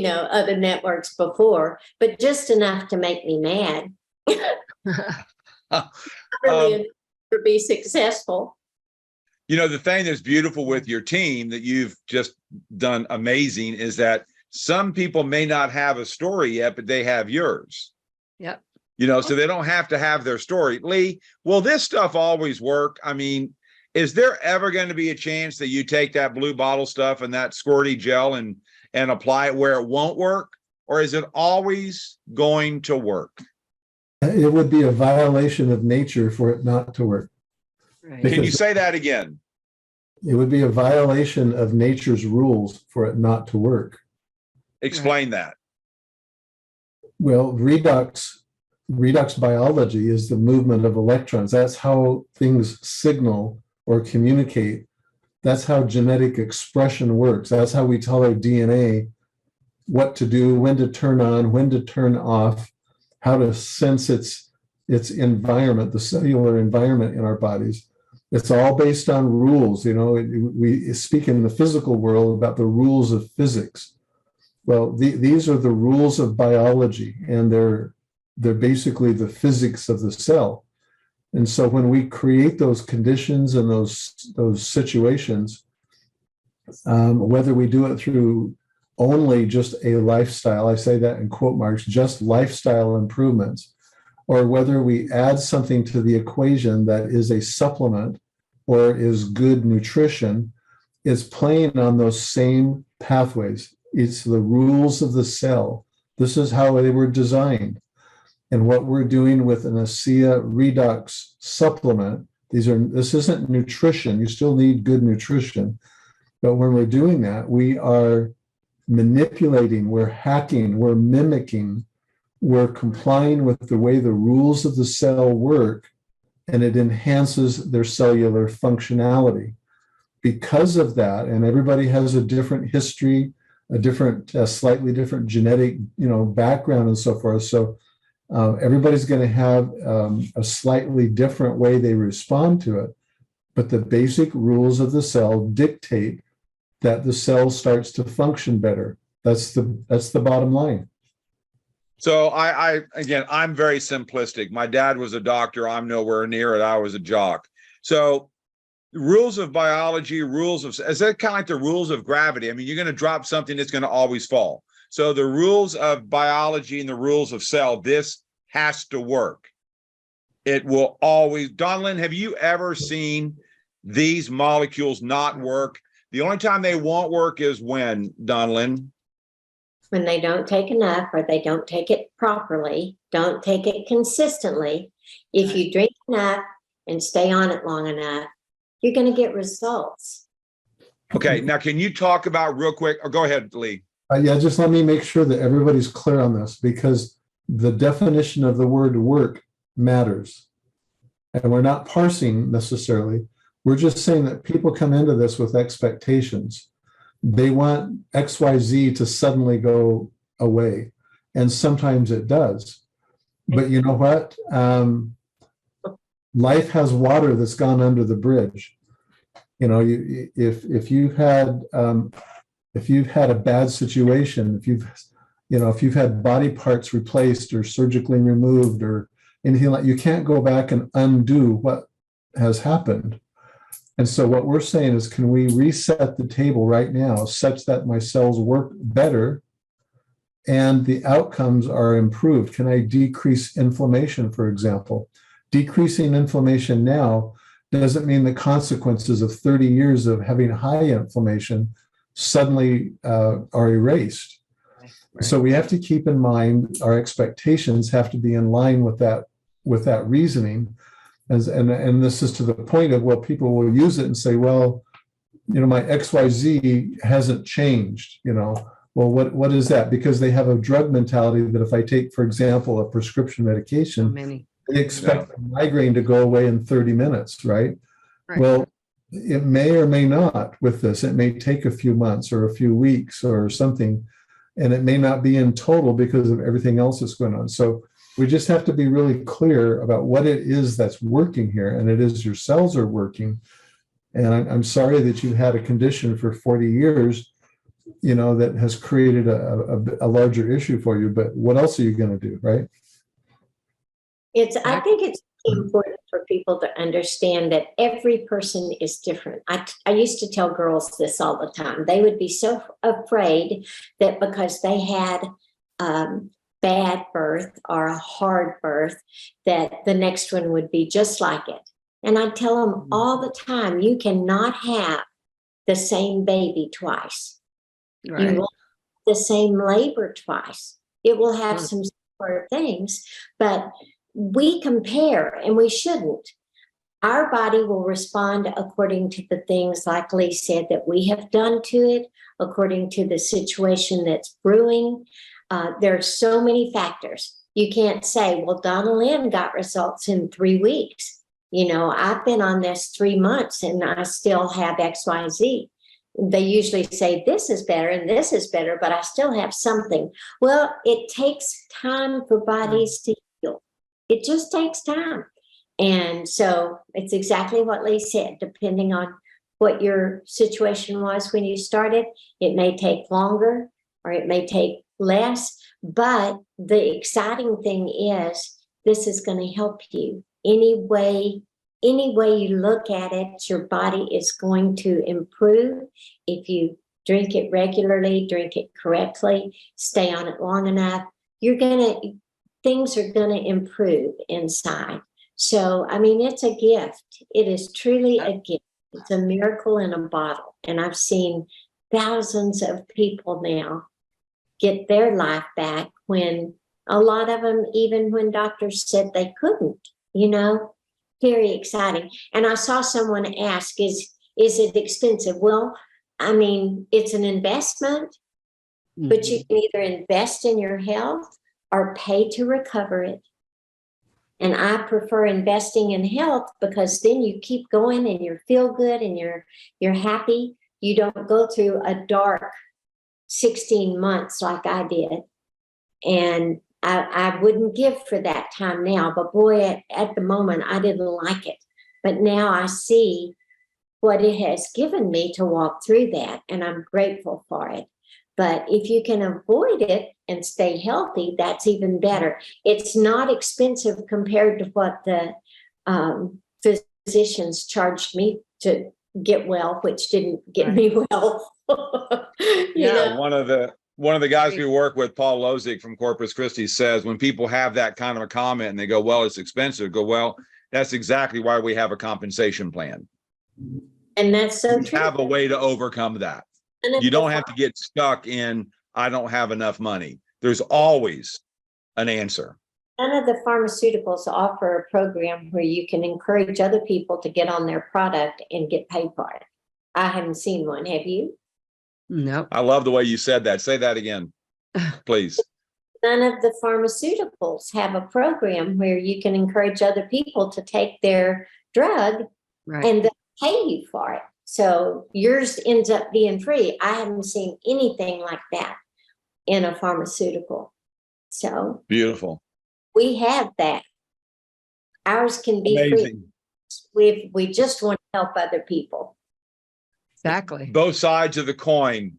Speaker 3: other networks before, but just enough to make me mad. Really to be successful.
Speaker 2: The thing that's beautiful with your team that you've just done amazing is that some people may not have a story yet, but they have yours.
Speaker 4: Yep.
Speaker 2: So they don't have to have their story. Lee, will this stuff always work? Is there ever going to be a chance that you take that blue bottle stuff and that squirty gel and apply it where it won't work? Or is it always going to work?
Speaker 1: It would be a violation of nature for it not to work.
Speaker 4: Right.
Speaker 2: Can you say that again?
Speaker 1: It would be a violation of nature's rules for it not to work.
Speaker 2: Explain that.
Speaker 1: Well, redox biology is the movement of electrons. That's how things signal or communicate. That's how genetic expression works. That's how we tell our DNA what to do, when to turn on, when to turn off, how to sense its environment, the cellular environment in our bodies. It's all based on rules. We speak in the physical world about the rules of physics. Well, these are the rules of biology, and they're basically the physics of the cell. And so when we create those conditions and those situations, whether we do it through only just a lifestyle, I say that in quote marks, just lifestyle improvements, or whether we add something to the equation that is a supplement or is good nutrition, is playing on those same pathways. It's the rules of the cell. This is how they were designed. And what we're doing with an ASEA Redox supplement, this isn't nutrition. You still need good nutrition. But when we're doing that, we are manipulating, we're hacking, we're mimicking, we're complying with the way the rules of the cell work, and it enhances their cellular functionality. Because of that, and everybody has a different history, a slightly different genetic, background and so forth. So everybody's going to have a slightly different way they respond to it. but the basic rules of the cell dictate that the cell starts to function better. That's the bottom line.
Speaker 2: So again, I'm very simplistic. My dad was a doctor. I'm nowhere near it. I was a jock. So rules of biology, is that kind of like the rules of gravity? I mean, you're going to drop something that's going to always fall. So the rules of biology and the rules of cell, this has to work. It will always. Donnellyn, have you ever seen these molecules not work? The only time they won't work is when, Donnellyn?
Speaker 3: When they don't take enough, or they don't take it properly, don't take it consistently. If you drink enough and stay on it long enough, you're going to get results.
Speaker 2: Okay, now can you talk about real quick, or go ahead, Lee.
Speaker 1: Yeah, just let me make sure that everybody's clear on this, because the definition of the word work matters. And we're not parsing necessarily. We're just saying that people come into this with expectations. They want XYZ to suddenly go away. And sometimes it does. But you know what? Life has water that's gone under the bridge. You know, if you've had a bad situation, if you've had body parts replaced or surgically removed or anything like, you can't go back and undo what has happened. And so what we're saying is, can we reset the table right now such that my cells work better and the outcomes are improved? Can I decrease inflammation, for example? Decreasing inflammation now doesn't mean the consequences of 30 years of having high inflammation suddenly are erased. Right. So we have to keep in mind our expectations have to be in line with that reasoning. And this is to the point of, well, people will use it and say, well, my XYZ hasn't changed, Well, what is that? Because they have a drug mentality that if I take, for example, a prescription medication, they expect the migraine to go away in 30 minutes, right? Well, it may or may not with this. It may take a few months or a few weeks or something, and it may not be in total because of everything else that's going on. So we just have to be really clear about what it is that's working here, and it is your cells are working. And I'm sorry that you've had a condition for 40 years, that has created a larger issue for you, but what else are you going to do, right?
Speaker 3: I think it's important for people to understand that every person is different. I used to tell girls this all the time. They would be so afraid that because they had bad birth or a hard birth, that the next one would be just like it. And I tell them all the time, you cannot have the same baby twice. Right. You won't have the same labor twice. It will have some similar things, but we compare, and we shouldn't. Our body will respond according to the things, like Lee said, that we have done to it, according to the situation that's brewing. There are so many factors. You can't say, well, Donnellyn got results in 3 weeks. I've been on this 3 months and I still have XYZ. They usually say this is better and this is better, but I still have something. Well, it takes time for bodies to heal. It just takes time. And so it's exactly what Lee said, depending on what your situation was when you started, it may take longer or it may take less, but the exciting thing is this is going to help you any way you look at it. Your body is going to improve if you drink it regularly, drink it correctly, stay on it long enough. Things are going to improve inside. So, it's a gift. It is truly a gift. It's a miracle in a bottle. And I've seen thousands of people now get their life back, when a lot of them, even when doctors said they couldn't, very exciting. And I saw someone ask, is it expensive? Well, it's an investment, but you can either invest in your health or pay to recover it. And I prefer investing in health, because then you keep going and you feel good and you're happy. You don't go through a dark 16 months like I did. And I wouldn't give for that time now, but boy, at the moment, I didn't like it. But now I see what it has given me to walk through that, and I'm grateful for it. But if you can avoid it and stay healthy, that's even better. It's not expensive compared to what the physicians charged me to get well, which didn't get me well.
Speaker 2: Yeah, one of the guys we work with, Paul Lozick from Corpus Christi, says when people have that kind of a comment and they go, well, it's expensive, go, well, that's exactly why we have a compensation plan.
Speaker 3: And that's so
Speaker 2: we
Speaker 3: true.
Speaker 2: Have a way to overcome that. You don't have to get stuck in, I don't have enough money. There's always an answer.
Speaker 3: None of the pharmaceuticals offer a program where you can encourage other people to get on their product and get paid for it. I haven't seen one. Have you?
Speaker 4: No.
Speaker 2: I love the way you said that. Say that again, please.
Speaker 3: None of the pharmaceuticals have a program where you can encourage other people to take their drug and they'll pay you for it. So yours ends up being free. I haven't seen anything like that in a pharmaceutical. So
Speaker 2: beautiful.
Speaker 3: We have that. Ours can be
Speaker 2: amazing.
Speaker 3: Free. We just want to help other people.
Speaker 4: Exactly.
Speaker 2: Both sides of the coin,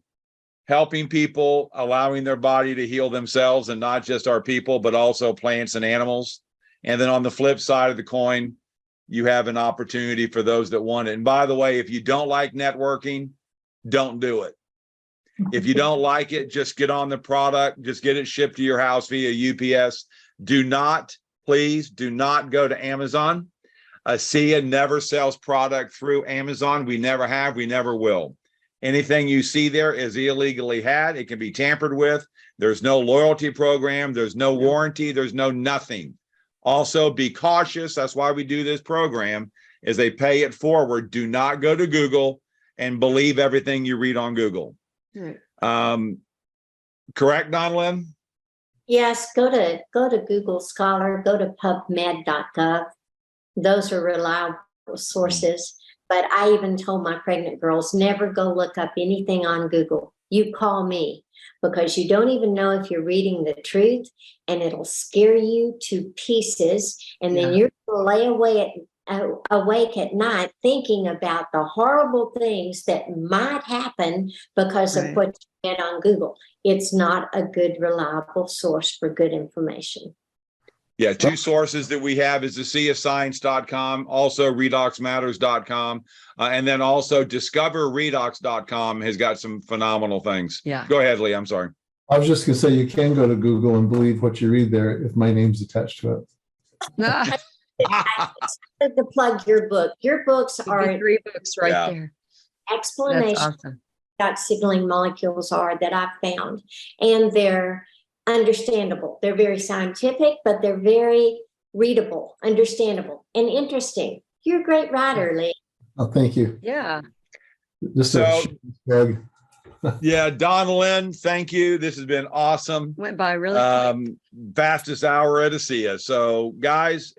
Speaker 2: helping people, allowing their body to heal themselves, and not just our people, but also plants and animals. And then on the flip side of the coin, you have an opportunity for those that want it. And by the way, if you don't like networking, don't do it. If you don't like it, just get on the product, just get it shipped to your house via UPS. Do not, please do not go to Amazon. ASEA never sells product through Amazon. We never have, we never will. Anything you see there is illegally had. It can be tampered with. There's no loyalty program. There's no warranty. There's no nothing. Also, be cautious. That's why we do this program, is they pay it forward. Do not go to Google and believe everything you read on Google.
Speaker 4: Right.
Speaker 2: Correct, Donnellyn?
Speaker 3: Yes, go to Google Scholar, go to PubMed.gov. Those are reliable sources. But I even told my pregnant girls, never go look up anything on Google. You call me, because you don't even know if you're reading the truth, and it'll scare you to pieces. And then you're going to lay awake at night thinking about the horrible things that might happen because of what you read on Google. It's not a good, reliable source for good information.
Speaker 2: Yeah, two sources that we have is ASEAScience.com, also redoxmatters.com, and then also discoverredox.com has got some phenomenal things.
Speaker 4: Yeah.
Speaker 2: Go ahead, Lee. I'm sorry.
Speaker 1: I was just going to say, you can go to Google and believe what you read there if my name's attached to it.
Speaker 3: To plug your book. Your books are
Speaker 4: 3 books right there.
Speaker 3: Explanation.
Speaker 4: That's awesome.
Speaker 3: What signaling molecules are that I've found, and they're understandable. They're very scientific, but they're very readable, understandable, and interesting. You're a great writer, Lee.
Speaker 1: Oh, thank you.
Speaker 4: Yeah.
Speaker 1: Just
Speaker 2: So,
Speaker 1: plug.
Speaker 2: yeah, Donnellyn, thank you. This has been awesome.
Speaker 4: Went by really quick.
Speaker 2: Fastest hour at ASEA. So, guys,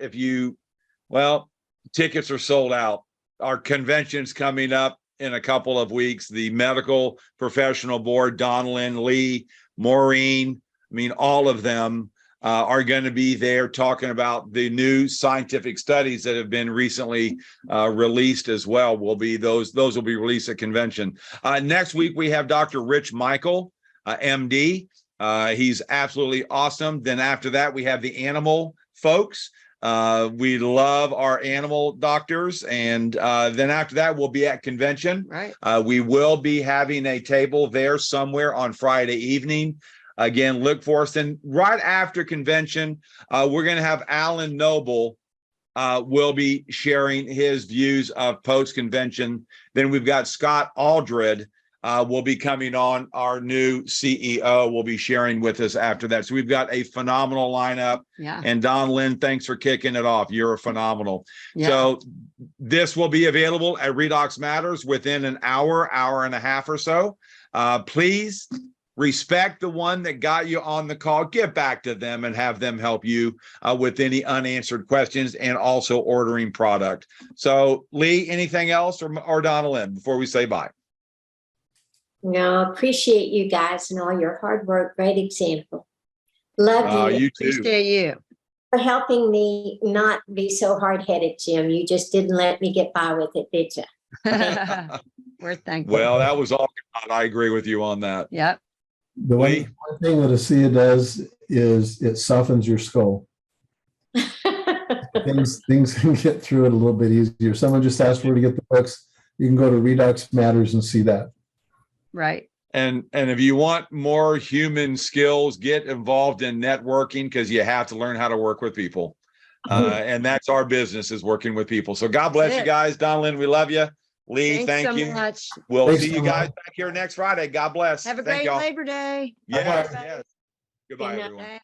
Speaker 2: tickets are sold out. Our convention's coming up in a couple of weeks. The medical professional board, Donnellyn, Lee, Maureen, all of them are going to be there talking about the new scientific studies that have been recently released as well. Those will be released at convention. Next week, we have Dr. Rich Michael, MD. He's absolutely awesome. Then after that, we have the animal folks. We love our animal doctors. And then after that, we'll be at convention.
Speaker 4: Right.
Speaker 2: We will be having a table there somewhere on Friday evening. Again, look for us. And right after convention, we're going to have Alan Noble will be sharing his views of post-convention. Then we've got Scott Aldred will be coming on. Our new CEO will be sharing with us after that. So we've got a phenomenal lineup.
Speaker 4: Yeah.
Speaker 2: And Donnellyn, thanks for kicking it off. You're phenomenal.
Speaker 4: Yeah.
Speaker 2: So this will be available at Redox Matters within an hour and a half or so. Please respect the one that got you on the call. Get back to them and have them help you with any unanswered questions, and also ordering product. So, Lee, anything else, or Donnellyn, before we say bye?
Speaker 3: No, appreciate you guys and all your hard work. Great example. Love you.
Speaker 2: You too.
Speaker 4: Appreciate you.
Speaker 3: For helping me not be so hard-headed, Jim. You just didn't let me get by with it, did you?
Speaker 4: We're thankful.
Speaker 2: Well, that was all God. I agree with you on that.
Speaker 4: Yep.
Speaker 1: The
Speaker 2: Lee?
Speaker 1: one thing that ASEA does is it softens your skull. Things can get through it a little bit easier. Someone just asked where to get the books. You can go to Redox Matters and see that.
Speaker 4: Right.
Speaker 2: And if you want more human skills, get involved in networking, because you have to learn how to work with people. And that's our business, is working with people. So God bless you guys. Donnellyn, we love you. Lee,
Speaker 4: Thanks
Speaker 2: thank
Speaker 4: so
Speaker 2: you.
Speaker 4: much.
Speaker 2: We'll
Speaker 1: Thanks
Speaker 2: see
Speaker 1: so
Speaker 2: you guys
Speaker 1: much.
Speaker 2: back here next Friday. God bless.
Speaker 4: Have a
Speaker 2: Thank
Speaker 4: great
Speaker 2: y'all.
Speaker 4: Labor Day.
Speaker 2: Yes,
Speaker 1: Bye-bye.
Speaker 2: yes. Goodbye,
Speaker 3: Good
Speaker 2: everyone.
Speaker 3: night.